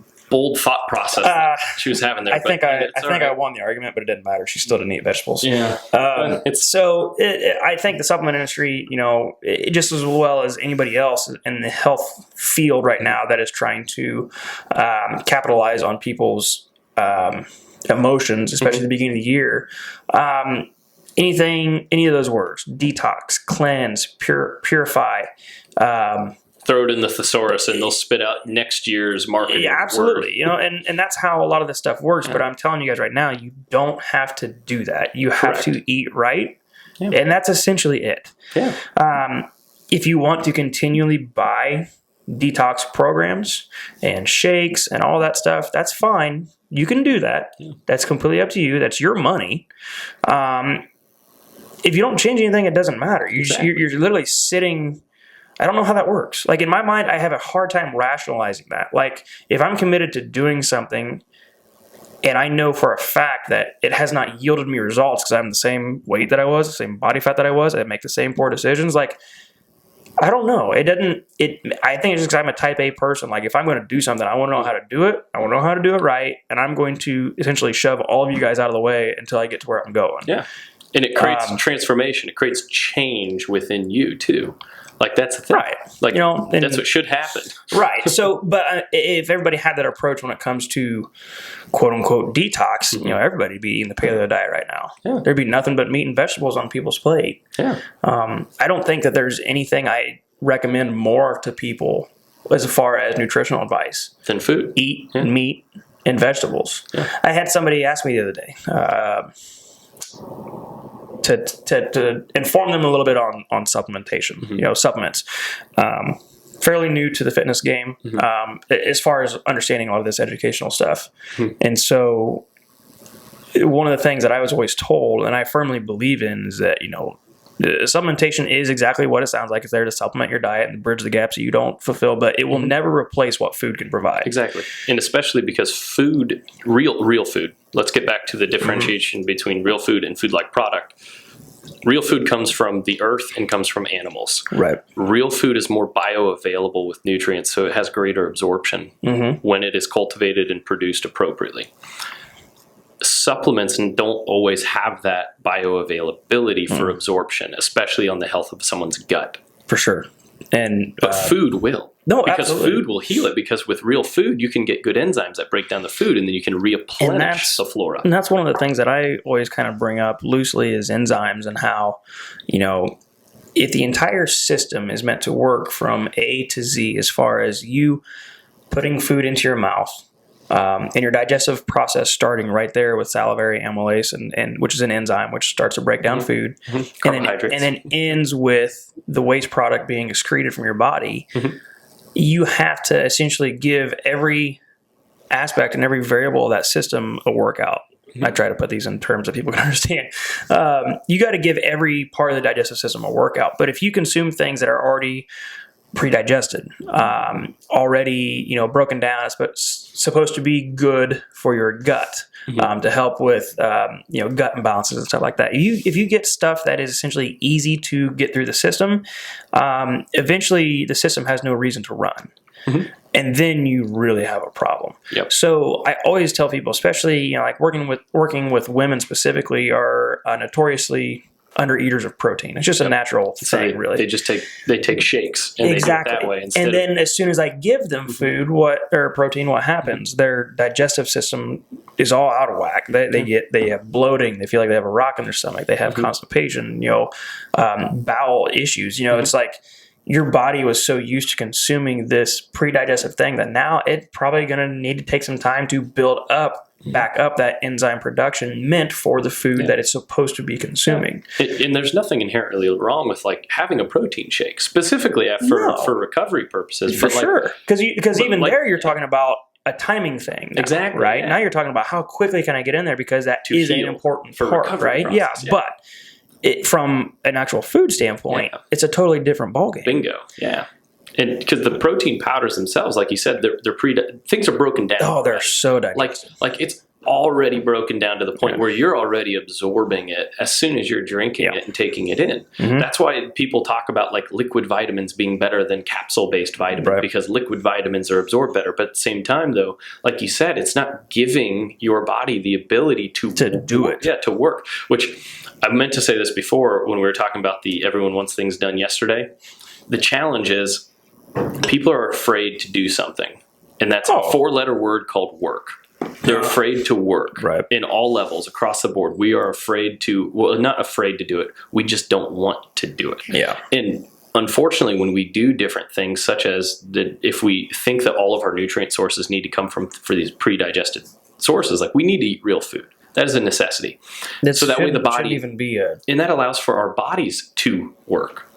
thought process she was having there. I think I won the argument, but it didn't matter. She still didn't eat vegetables. Yeah. I think the supplement industry, just as well as anybody else in the health field right now that is trying to capitalize on people's emotions, especially at the beginning of the year. Any of those words, detox, cleanse, purify. Throw it in the thesaurus and they'll spit out next year's marketing. Yeah, absolutely. And that's how a lot of this stuff works. But I'm telling you guys right now, you don't have to do that. You have to eat right. Yeah. And that's essentially it. Yeah. If you want to continually buy detox programs and shakes and all that stuff, that's fine. You can do that. Yeah. That's completely up to you. That's your money. If you don't change anything, it doesn't matter. You're literally sitting. I don't know how that works. In my mind, I have a hard time rationalizing that. If I'm committed to doing something and I know for a fact that it has not yielded me results because I'm the same weight that I was, the same body fat that I was, I make the same poor decisions, I don't know. I think it's just because I'm a type A person. If I'm going to do something, I want to know how to do it. I want to know how to do it right. And I'm going to essentially shove all of you guys out of the way until I get to where I'm going. Yeah. And it creates transformation. It creates change within you too. That's the thing. Right. That's what should happen. Right. So, but if everybody had that approach when it comes to quote unquote detox, everybody'd be eating the paleo diet right now. Yeah. There'd be nothing but meat and vegetables on people's plate. Yeah. I don't think that there's anything I recommend more to people as far as nutritional advice than food. Eat meat and vegetables. Yeah. I had somebody ask me the other day, to inform them a little bit on supplementation, supplements. Fairly new to the fitness game, as far as understanding all of this educational stuff. And so one of the things that I was always told, and I firmly believe in, is that, supplementation is exactly what it sounds like. It's there to supplement your diet and bridge the gaps that you don't fulfill, but it will never replace what food can provide. Exactly. And especially because food, real food, let's get back to the differentiation between real food and food-like product. Real food comes from the earth and comes from animals. Right. Real food is more bioavailable with nutrients, so it has greater absorption when it is cultivated and produced appropriately. Supplements don't always have that bioavailability for absorption, especially on the health of someone's gut. For sure. But food will. No, because absolutely. food will heal it. Because with real food, you can get good enzymes that break down the food, and then you can replenish the flora. And that's one of the things that I always kind of bring up loosely is enzymes and how, if the entire system is meant to work from A to Z, as far as you putting food into your mouth, and your digestive process starting right there with salivary amylase, and which is an enzyme which starts to break down food, Carbohydrates. and then ends with the waste product being excreted from your body. You have to essentially give every aspect and every variable of that system a workout. I try to put these in terms that people can understand. You got to give every part of the digestive system a workout. But if you consume things that are already pre-digested, already broken down, it's supposed to be good for your gut, to help with gut imbalances and stuff like that. If you get stuff that is essentially easy to get through the system, eventually the system has no reason to run. And then you really have a problem. Yep. So I always tell people, especially like working with women specifically, are notoriously under eaters of protein. It's just a natural thing, really. They just take shakes and exactly. they do it that way and then as soon as I give them food, or protein, what happens? Their digestive system is all out of whack. They have bloating. They feel like they have a rock in their stomach. They have constipation. Bowel issues. It's like your body was so used to consuming this pre-digestive thing that now it's probably going to need to take some time to build back up that enzyme production meant for the food that it's supposed to be consuming. And there's nothing inherently wrong with like having a protein shake, specifically for recovery purposes. For sure. Because even there you're talking about a timing thing. Now, exactly. Right? Yeah. Now you're talking about how quickly can I get in there, because that is an important part, right? Process, But from an actual food standpoint, it's a totally different ballgame. Bingo. Yeah. And because the protein powders themselves, like you said, things are broken down. Oh, they're so digested. Like it's already broken down to the point where you're already absorbing it as soon as you're drinking it and taking it in. That's why people talk about like liquid vitamins being better than capsule-based vitamins, because liquid vitamins are absorbed better. But at the same time, though, like you said, it's not giving your body the ability to do it. Yeah, to work. Which I meant to say this before when we were talking about the everyone wants things done yesterday. The challenge is people are afraid to do something. And that's a 4-letter word called work. They're afraid to work in all levels across the board. We are afraid to, not afraid to do it. We just don't want to do it. Yeah. And unfortunately, when we do different things, such as if we think that all of our nutrient sources need to come for these pre-digested sources, like we need to eat real food. That is a necessity. So that way the body, even be and that allows for our bodies to work.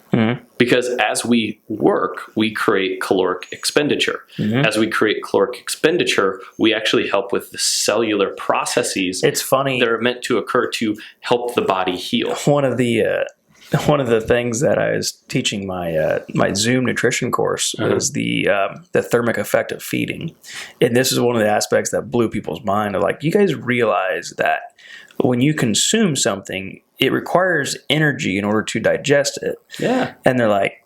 Because as we work, we create caloric expenditure. As we create caloric expenditure, we actually help with the cellular processes. It's funny. That are meant to occur to help the body heal. One of the things that I was teaching my Zoom nutrition course was the thermic effect of feeding. And this is one of the aspects that blew people's mind. Of like, you guys realize that when you consume something, it requires energy in order to digest it. Yeah. And they're like,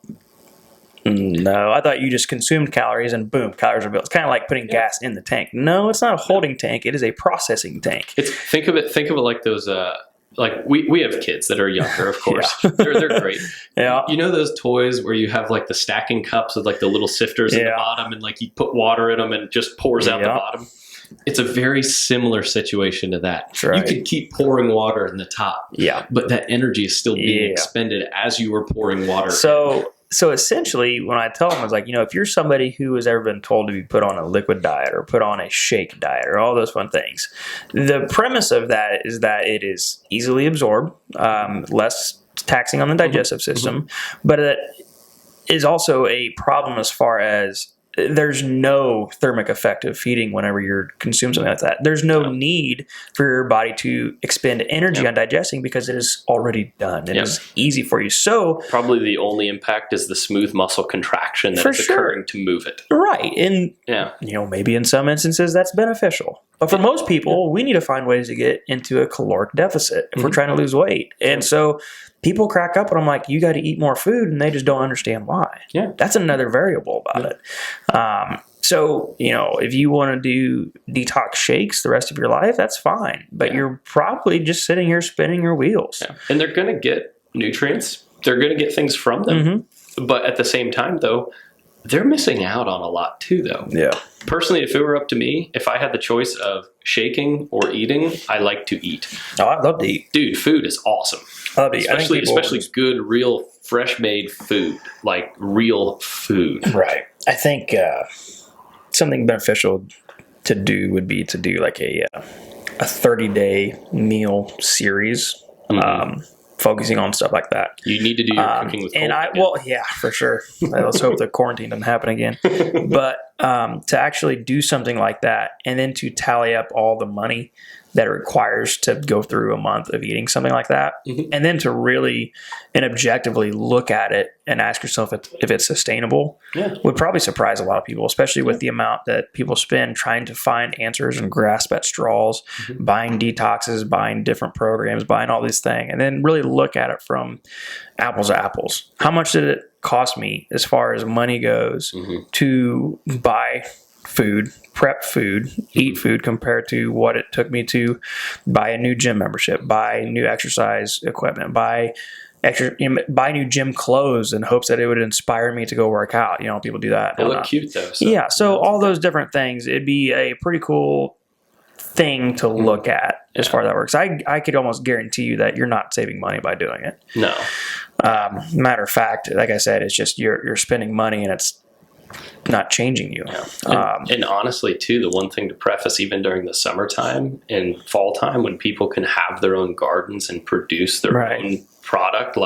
no, I thought you just consumed calories and boom, calories are built. It's kind of like putting gas in the tank. No, it's not a holding tank. It is a processing tank. Think of it like those, like we have kids that are younger, of course. They're great. Yeah. You know those toys where you have like the stacking cups with like the little sifters at the bottom, and like you put water in them and it just pours out the bottom? It's a very similar situation to that. Right. You could keep pouring water in the top, but that energy is still being expended as you are pouring water. So essentially, when I tell them, it's like, if you're somebody who has ever been told to be put on a liquid diet or put on a shake diet or all those fun things, the premise of that is that it is easily absorbed, less taxing on the digestive system, but it is also a problem as far as there's no thermic effect of feeding whenever you're consuming something like that. There's no need for your body to expend energy on digesting because it is already done. It is easy for you. So probably the only impact is the smooth muscle contraction that is occurring to move it. Right. And, maybe in some instances that's beneficial. But for most people, we need to find ways to get into a caloric deficit if we're trying to lose weight. And so people crack up and I'm like, you got to eat more food, and they just don't understand why. Yeah. That's another variable about it. So, if you want to do detox shakes the rest of your life, that's fine. But you're probably just sitting here spinning your wheels. Yeah. And they're going to get nutrients. They're going to get things from them. But at the same time, though, they're missing out on a lot too, though. Yeah. Personally, if it were up to me, if I had the choice of shaking or eating, I like to eat. Oh, I'd love to eat. Dude, food is awesome. I love to eat. Especially good, real, fresh-made food. Like real food. Right. I think something beneficial to do would be to do like a 30-day meal series. Focusing on stuff like that. You need to do your cooking with cold. Yeah, for sure. Let's hope the quarantine doesn't happen again. But to actually do something like that, and then to tally up all the money that it requires to go through a month of eating something like that, and then to really and objectively look at it and ask yourself if it's sustainable, would probably surprise a lot of people, especially with the amount that people spend trying to find answers and grasp at straws, buying detoxes, buying different programs, buying all these things, and then really look at it from apples to apples. How much did it cost me as far as money goes to buy food, prep food, eat food, compared to what it took me to buy a new gym membership, buy new exercise equipment, buy new gym clothes in hopes that it would inspire me to go work out. People do that. They look cute though. So all those different things, it'd be a pretty cool thing to look at as far as that works. I could almost guarantee you that you're not saving money by doing it. No. Matter of fact, like I said, it's just you're spending money and it's not changing you. And honestly, too, the one thing to preface, even during the summertime and fall time, when people can have their own gardens and produce their own product,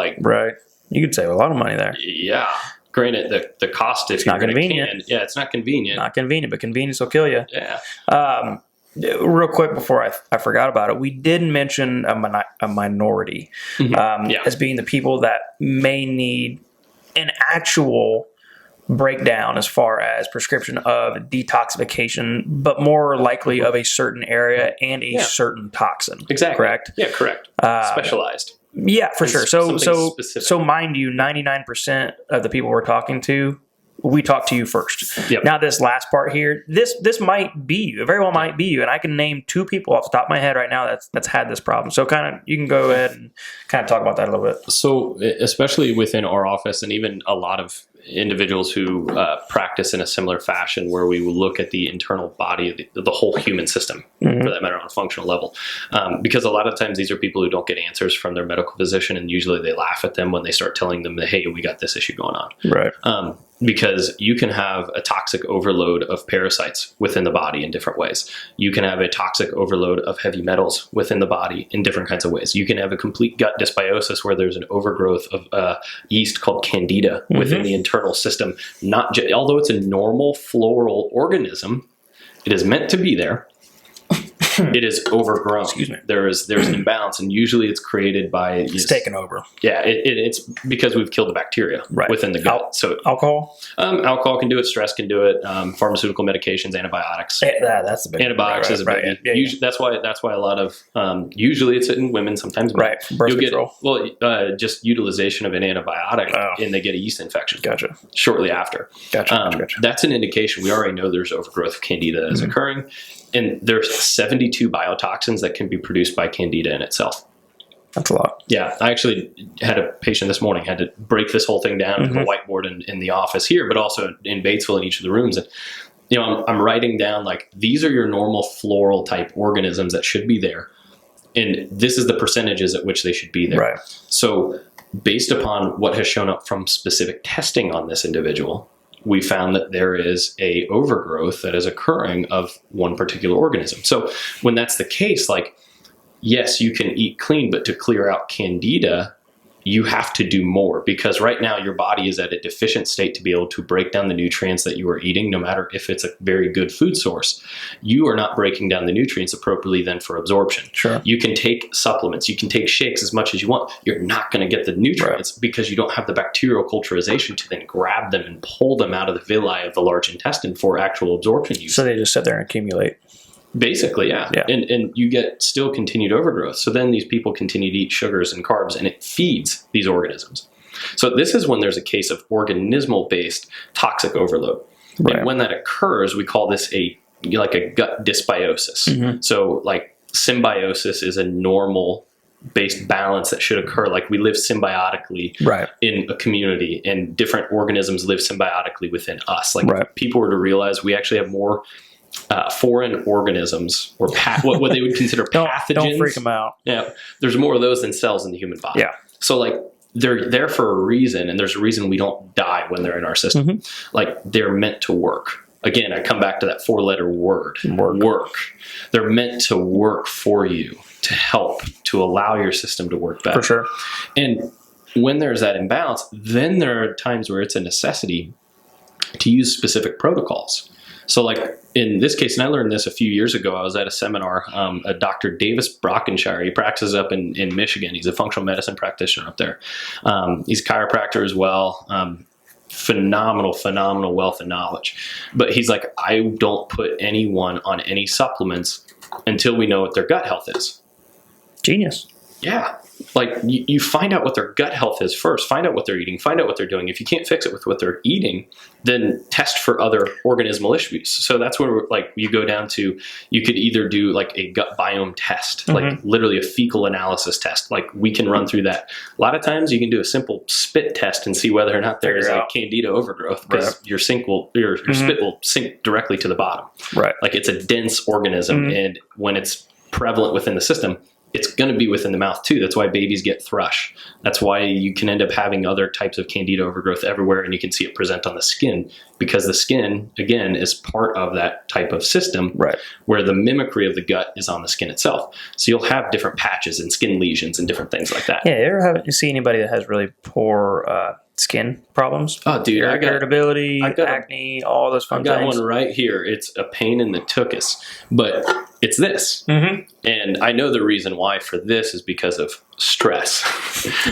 you could save a lot of money there. Yeah. Granted, the cost, if it's not convenient. It's not convenient. Not convenient, but convenience will kill you. Yeah. Real quick before I forgot about it, we did mention a minority as being the people that may need an actual breakdown as far as prescription of detoxification, but more likely of a certain area and a certain toxin. Exactly. Correct? Yeah, correct. Specialized. Yeah, for sure. So mind you, 99% of the people we're talking to, we talk to you first. Yep. Now, this last part here, this might be you. It very well might be you. And I can name 2 people off the top of my head right now that's had this problem. So you can go ahead and kind of talk about that a little bit. So especially within our office, and even a lot of individuals who practice in a similar fashion, where we will look at the internal body of the whole human system, for that matter, on a functional level. Because a lot of times these are people who don't get answers from their medical physician, and usually they laugh at them when they start telling them that, hey, we got this issue going on. Right. Because you can have a toxic overload of parasites within the body in different ways. You can have a toxic overload of heavy metals within the body in different kinds of ways. You can have a complete gut dysbiosis where there's an overgrowth of yeast called candida within the internal system. Although it's a normal floral organism, it is meant to be there. It is overgrown. Excuse me. There's an imbalance, and usually it's created by it's taken over. Yeah, it's because we've killed the bacteria within the gut. So alcohol, alcohol can do it. Stress can do it. Pharmaceutical medications, antibiotics. That's the big antibiotics is a big. Usually, that's why a lot of usually it's in women, sometimes men. Birth control. Just utilization of an antibiotic, and they get a yeast infection. Gotcha. Shortly after. Gotcha. That's an indication. We already know there's overgrowth of candida that is occurring. And there's 72 biotoxins that can be produced by candida in itself. That's a lot. Yeah. I actually had a patient this morning, had to break this whole thing down to the whiteboard in the office here, but also in Batesville in each of the rooms. And, I'm writing down, these are your normal floral type organisms that should be there. And this is the percentages at which they should be there. Right. So based upon what has shown up from specific testing on this individual, we found that there is a overgrowth that is occurring of one particular organism. So when that's the case, yes, you can eat clean, but to clear out candida, you have to do more, because right now your body is at a deficient state to be able to break down the nutrients that you are eating, no matter if it's a very good food source. You are not breaking down the nutrients appropriately then for absorption. Sure. You can take supplements, you can take shakes as much as you want. You're not going to get the nutrients because you don't have the bacterial culturization to then grab them and pull them out of the villi of the large intestine for actual absorption use. So they just sit there and accumulate. Basically, yeah. And you get still continued overgrowth. So then these people continue to eat sugars and carbs, and it feeds these organisms. So this is when there's a case of organismal-based toxic overload. Right. And when that occurs, we call this a gut dysbiosis. Mm-hmm. So like symbiosis is a normal based balance that should occur. Like we live symbiotically in a community, and different organisms live symbiotically within us. Like people were to realize we actually have more foreign organisms, or what they would consider pathogens. Don't freak them out. Yeah, there's more of those than cells in the human body. Yeah. So like they're there for a reason, and there's a reason we don't die when they're in our system. Mm-hmm. Like they're meant to work. Again, I come back to that 4-letter word, work. They're meant to work for you, to help, to allow your system to work better. For sure. And when there's that imbalance, then there are times where it's a necessity to use specific protocols. So like in this case, and I learned this a few years ago, I was at a seminar, a Dr. Davis Brockenshire, he practices up in Michigan. He's a functional medicine practitioner up there. He's a chiropractor as well. Phenomenal wealth of knowledge. But he's like, I don't put anyone on any supplements until we know what their gut health is. Genius. Yeah. Like you find out what their gut health is first, find out what they're eating, find out what they're doing. If you can't fix it with what they're eating, then test for other organismal issues. So that's where like you go down to, you could either do like a gut biome test, like literally a fecal analysis test. Like we can run through that. A lot of times you can do a simple spit test and see whether or not there is a candida overgrowth, because your spit will sink directly to the bottom. Right. Like it's a dense organism, and when it's prevalent within the system, it's going to be within the mouth too. That's why babies get thrush. That's why you can end up having other types of candida overgrowth everywhere, and you can see it present on the skin, because the skin, again, is part of that type of system where the mimicry of the gut is on the skin itself. So you'll have different patches and skin lesions and different things like that. Yeah, you ever see anybody that has really poor skin problems? Oh, dude, I got irritability, acne, all those fun things. I got one right here. It's a pain in the tuchus, but it's this. And I know the reason why for this is because of stress.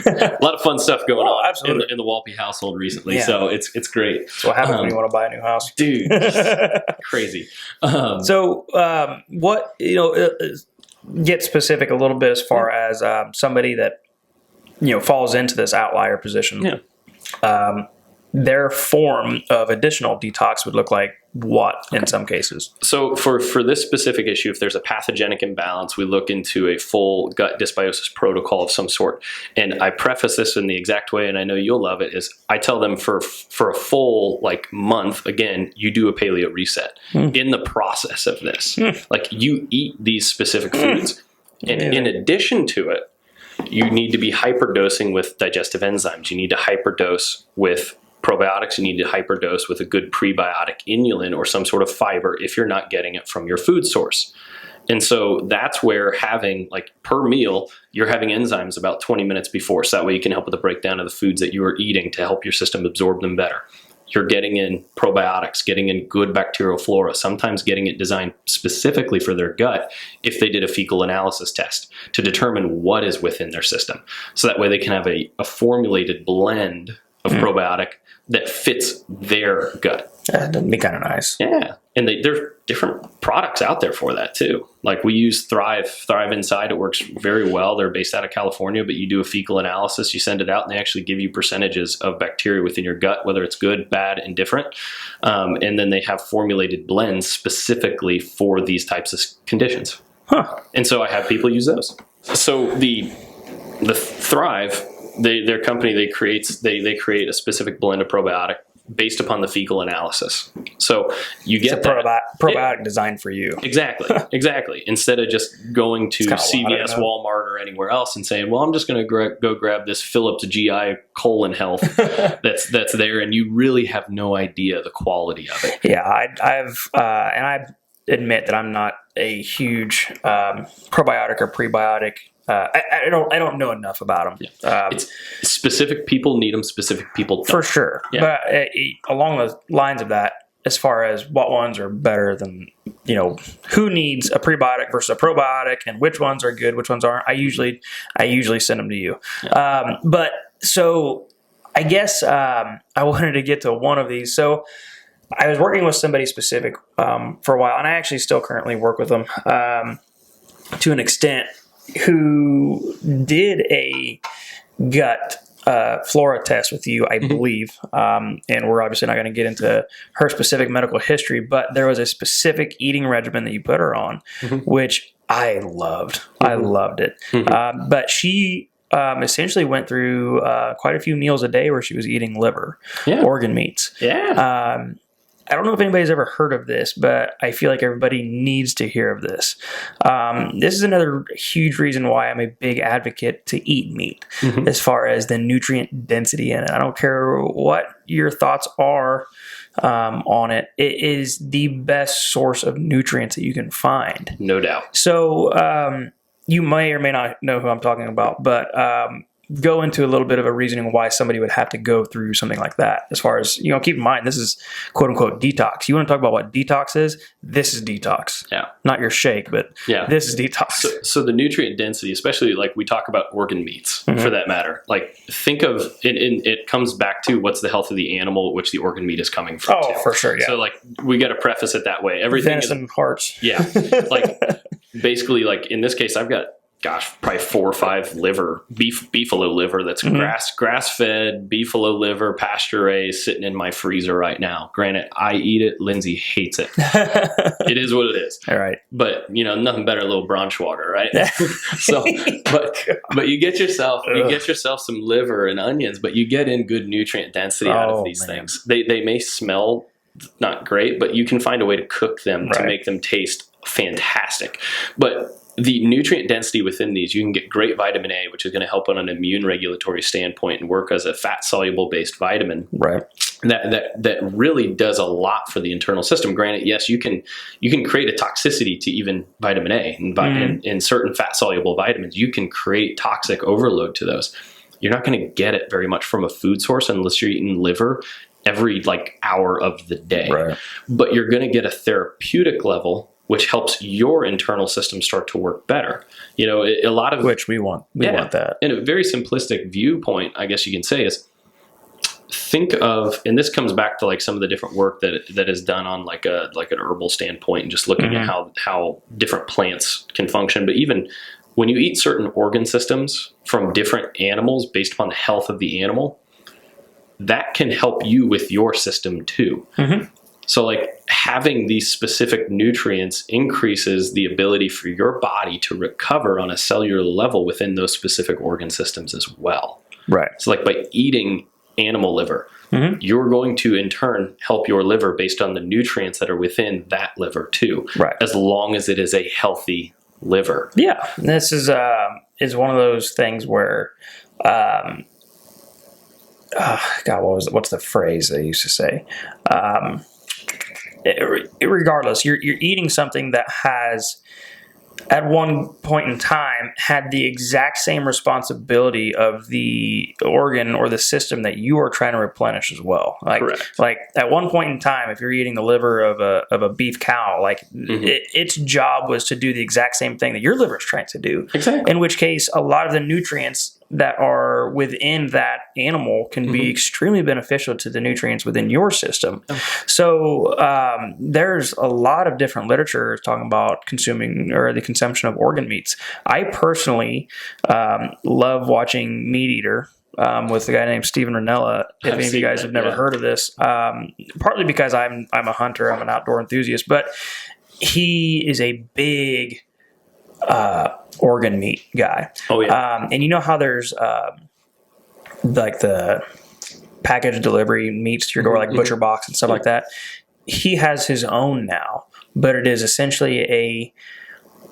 A lot of fun stuff going on in the Wallpe household recently, so it's great. So what happens when you want to buy a new house? Dude, crazy. What, get specific a little bit as far as somebody that, falls into this outlier position. Yeah. Their form of additional detox would look like what in some cases? So for this specific issue, if there's a pathogenic imbalance, we look into a full gut dysbiosis protocol of some sort. And I preface this in the exact way, and I know you'll love it, is I tell them for a full month, again, you do a paleo reset in the process of this. Like you eat these specific foods, and in addition to it, you need to be hyperdosing with digestive enzymes. You need to hyperdose with probiotics. You need to hyperdose with a good prebiotic inulin or some sort of fiber if you're not getting it from your food source. And so that's where having, per meal, you're having enzymes about 20 minutes before. So that way you can help with the breakdown of the foods that you are eating to help your system absorb them better. You're getting in probiotics, getting in good bacterial flora, sometimes getting it designed specifically for their gut if they did a fecal analysis test to determine what is within their system. So that way they can have a formulated blend of probiotic that fits their gut. That'd be kind of nice. Yeah. And there's different products out there for that too. Like we use Thrive Inside. It works very well. They're based out of California, but you do a fecal analysis, you send it out, and they actually give you percentages of bacteria within your gut, whether it's good, bad, and different. And then they have formulated blends specifically for these types of conditions. And so I have people use those. So the Thrive, their company, they create a specific blend of probiotic based upon the fecal analysis. So you get probiotic designed for you. Exactly. Instead of just going to CVS, Walmart, or anywhere else and saying, well, I'm just going to go grab this Philips GI colon health that's there, and you really have no idea the quality of it. Yeah, I admit that I'm not a huge probiotic or prebiotic I don't know enough about them. Yeah. It's specific people need them, specific people don't. For sure. Yeah. But along the lines of that, as far as what ones are better than, who needs a prebiotic versus a probiotic and which ones are good, which ones aren't, I usually send them to you. Yeah. But so I guess I wanted to get to one of these. So I was working with somebody specific for a while, and I actually still currently work with them to an extent, who did a gut flora test with you, I believe. And we're obviously not going to get into her specific medical history, but there was a specific eating regimen that you put her on, which I loved. I loved it. But she essentially went through quite a few meals a day where she was eating liver, organ meats. Yeah. I don't know if anybody's ever heard of this, but I feel like everybody needs to hear of this. This is another huge reason why I'm a big advocate to eat meat, as far as the nutrient density in it. I don't care what your thoughts are on it. It is the best source of nutrients that you can find. No doubt. So you may or may not know who I'm talking about, but go into a little bit of a reasoning why somebody would have to go through something like that. As far as, keep in mind, this is quote unquote detox. You want to talk about what detox is? This is detox. Yeah. Not your shake, but this is detox. So the nutrient density, especially like we talk about organ meats for that matter, like think of it, it comes back to what's the health of the animal at which the organ meat is coming from. Oh, for sure. Yeah. So like we got to preface it that way. Everything venison hearts. Yeah. Like basically like in this case, I've got probably 4 or 5 beefalo liver that's grass-fed beefalo liver, pasture-raised, sitting in my freezer right now. Granted, I eat it. Lindsay hates it. It is what it is. All right. But, nothing better than a little Braunschweiger, right? So, but you get yourself some liver and onions, but you get in good nutrient density out of these things. They may smell not great, but you can find a way to cook them to make them taste fantastic. But the nutrient density within these, you can get great vitamin A, which is going to help on an immune regulatory standpoint and work as a fat soluble based vitamin. Right. That really does a lot for the internal system. Granted, yes, you can create a toxicity to even vitamin A and in certain fat soluble vitamins. You can create toxic overload to those. You're not going to get it very much from a food source unless you're eating liver every hour of the day. Right. But you're going to get a therapeutic level, which helps your internal system start to work better. A lot of which we want. We want that. And a very simplistic viewpoint, I guess you can say, is think of, and this comes back to some of the different work that is done on an herbal standpoint and just looking at how different plants can function. But even when you eat certain organ systems from different animals based upon the health of the animal, that can help you with your system too. So having these specific nutrients increases the ability for your body to recover on a cellular level within those specific organ systems as well. Right. So by eating animal liver, you're going to in turn help your liver based on the nutrients that are within that liver too. Right. As long as it is a healthy liver. Yeah. This is one of those things where what's the phrase they used to say? Regardless, you're eating something that has, at one point in time, had the exact same responsibility of the organ or the system that you are trying to replenish as well. Correct. At one point in time, if you're eating the liver of a beef cow, its job was to do the exact same thing that your liver is trying to do. Exactly. In which case, a lot of the nutrients that are within that animal can be extremely beneficial to the nutrients within your system. So there's a lot of different literature talking about consuming or the consumption of organ meats. I personally love watching Meat Eater with a guy named Steven Ranella. If any of you guys have never heard of this, partly because I'm a hunter, I'm an outdoor enthusiast, but he is a big organ meat guy. Oh yeah. And you know how there's the package delivery meats to your door, like Butcher Box and stuff like that. He has his own now, but it is essentially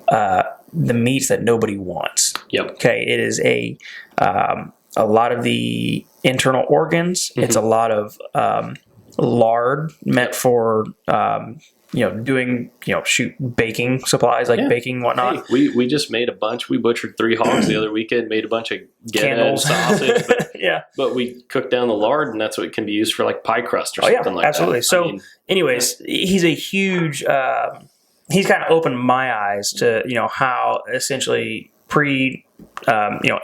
the meats that nobody wants. Yep. Okay. It is a lot of the internal organs. It's a lot of lard meant for, doing, baking supplies, like baking and whatnot. Hey, we just made a bunch. We butchered 3 hogs the other weekend, made a bunch of Candles. sausage. But, yeah. But we cooked down the lard, and that's what can be used for like pie crust or something like absolutely. that. So anyways, he's a huge, he's kind of opened my eyes to, how essentially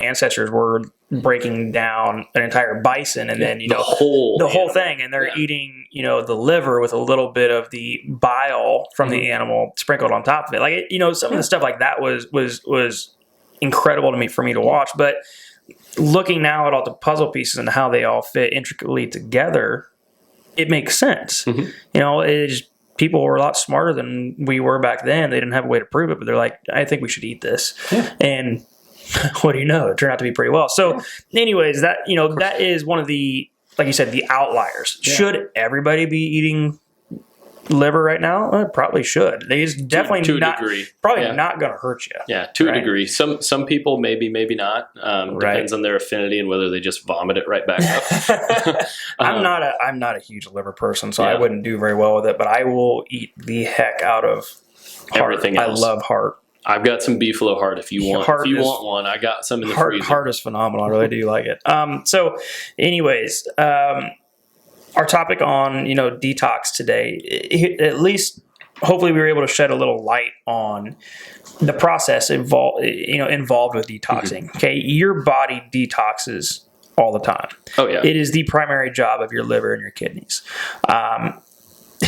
ancestors were breaking down an entire bison and then, the whole thing. And they're eating, the liver with a little bit of the bile from the animal sprinkled on top of it. Like, some of the stuff like that was incredible to me, for me to watch. But looking now at all the puzzle pieces and how they all fit intricately together, it makes sense. People were a lot smarter than we were back then. They didn't have a way to prove it, but they're like, I think we should eat this. Yeah. And what do you know? It turned out to be pretty well. So anyways, that is one of the, like you said, the outliers. Yeah. Should everybody be eating liver right now? Well, probably should. They just definitely to a degree. Probably not going to hurt you. Yeah, to a degree. Some people maybe not. Depends on their affinity and whether they just vomit it right back up. I'm not a huge liver person, so I wouldn't do very well with it. But I will eat the heck out of heart. Everything else. I love heart. I've got some beefalo heart if you want. Want one, I got some in the freezer. Heart is phenomenal. I really do like it. So anyways, our topic on, detox today, at least hopefully we were able to shed a little light on the process involved with detoxing. Okay. Your body detoxes all the time. Oh yeah. It is the primary job of your liver and your kidneys.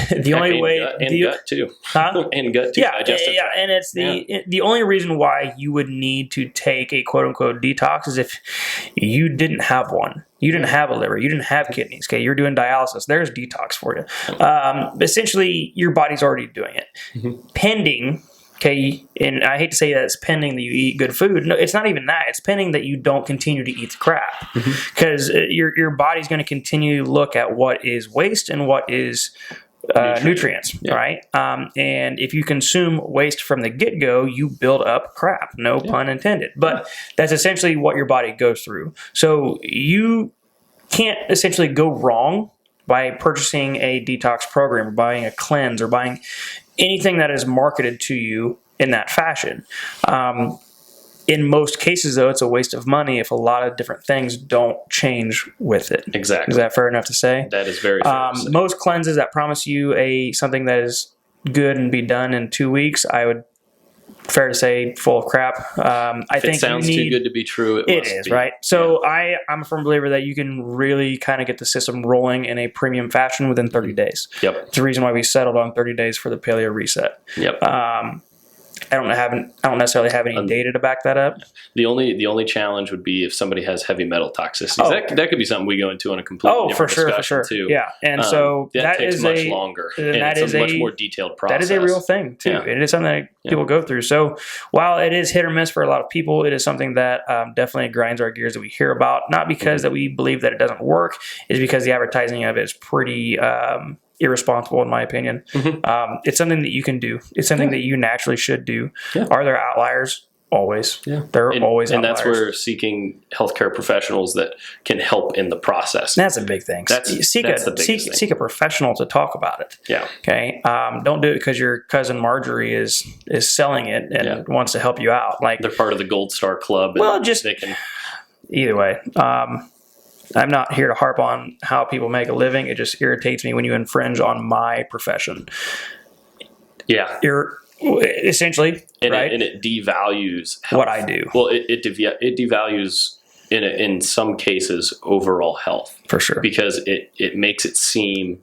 The only way, gut too, and gut too. Yeah, and it's the only reason why you would need to take a quote unquote detox is if you didn't have one, you didn't have a liver, you didn't have kidneys. Okay, you're doing dialysis. There's detox for you. Essentially, your body's already doing it, pending. Okay, and I hate to say that it's pending that you eat good food. No, it's not even that. It's pending that you don't continue to eat the crap, because your body's going to continue to look at what is waste and what is nutrients, right? And if you consume waste from the get-go, you build up crap, no pun intended. But that's essentially what your body goes through. So you can't essentially go wrong by purchasing a detox program or buying a cleanse or buying anything that is marketed to you in that fashion. In most cases, though, it's a waste of money if a lot of different things don't change with it. Exactly. Is that fair enough to say? That is very fair to say. Most cleanses that promise you something that is good and be done in 2 weeks, I would fair to say full of crap. I think it sounds too good to be true. It is, right? So I'm a firm believer that you can really kind of get the system rolling in a premium fashion within 30 days. Yep. It's the reason why we settled on 30 days for the paleo reset. Yep. I don't necessarily have any data to back that up. The only challenge would be if somebody has heavy metal toxicity. That could be something we go into on a completely different discussion too. Yeah, and so that takes much longer, and it's a much more detailed process. That is a real thing too. Yeah. It is something that people go through. So while it is hit or miss for a lot of people, it is something that definitely grinds our gears that we hear about. Not because that we believe that it doesn't work, is because the advertising of it is pretty irresponsible in my opinion. It's something that you can do. It's something that you naturally should do. Are there outliers? Always. There are always outliers. And that's where seeking healthcare professionals that can help in the process. That's a big thing. Seek a professional to talk about it. Yeah. Okay. Don't do it because your cousin Marjorie is selling it and wants to help you out. Like, they're part of the Gold Star Club. Either way. I'm not here to harp on how people make a living. It just irritates me when you infringe on my profession. Yeah. You're essentially, right? And it devalues health. What I do. Well, it devalues, in some cases, overall health. For sure. Because it makes it seem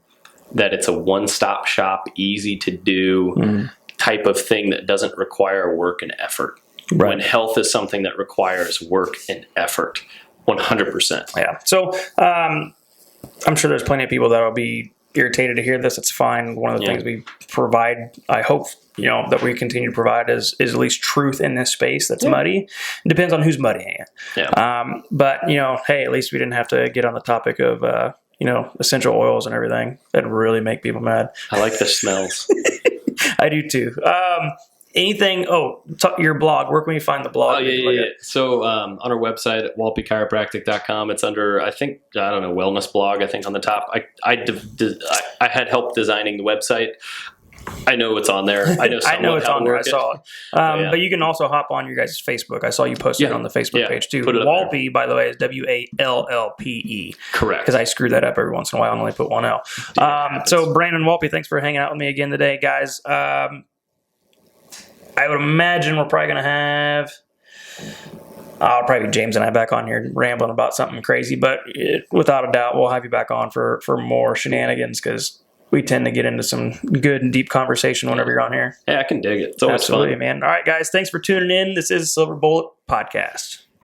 that it's a one-stop shop, easy to do type of thing that doesn't require work and effort. Right. When health is something that requires work and effort. 100%. Yeah. So I'm sure there's plenty of people that will be irritated to hear this. It's fine. One of the things we provide, I hope, that we continue to provide is at least truth in this space that's muddy. It depends on who's muddying it. Yeah. But, hey, at least we didn't have to get on the topic of, essential oils and everything that really make people mad. I like the smells. I do too. anything? Your blog. Where can we find the blog? Oh, yeah. So on our website at wallpechiropractic.com, it's under, wellness blog, I think on the top. I had help designing the website. I know it's on there. I know it's on there. I saw it. But you can also hop on your guys' Facebook. I saw you posted it on the Facebook page too. Wallpe, by the way, is Wallpe. Correct. Because I screw that up every once in a while and only put one L. So Brandon Wallpe, thanks for hanging out with me again today, guys. I would imagine we're probably going to have... I'll probably James and I back on here rambling about something crazy, but without a doubt, we'll have you back on for more shenanigans because we tend to get into some good and deep conversation whenever you're on here. Yeah, I can dig it. It's always Absolutely, fun. Man. All right, guys, thanks for tuning in. This is Silver Bullet Podcast.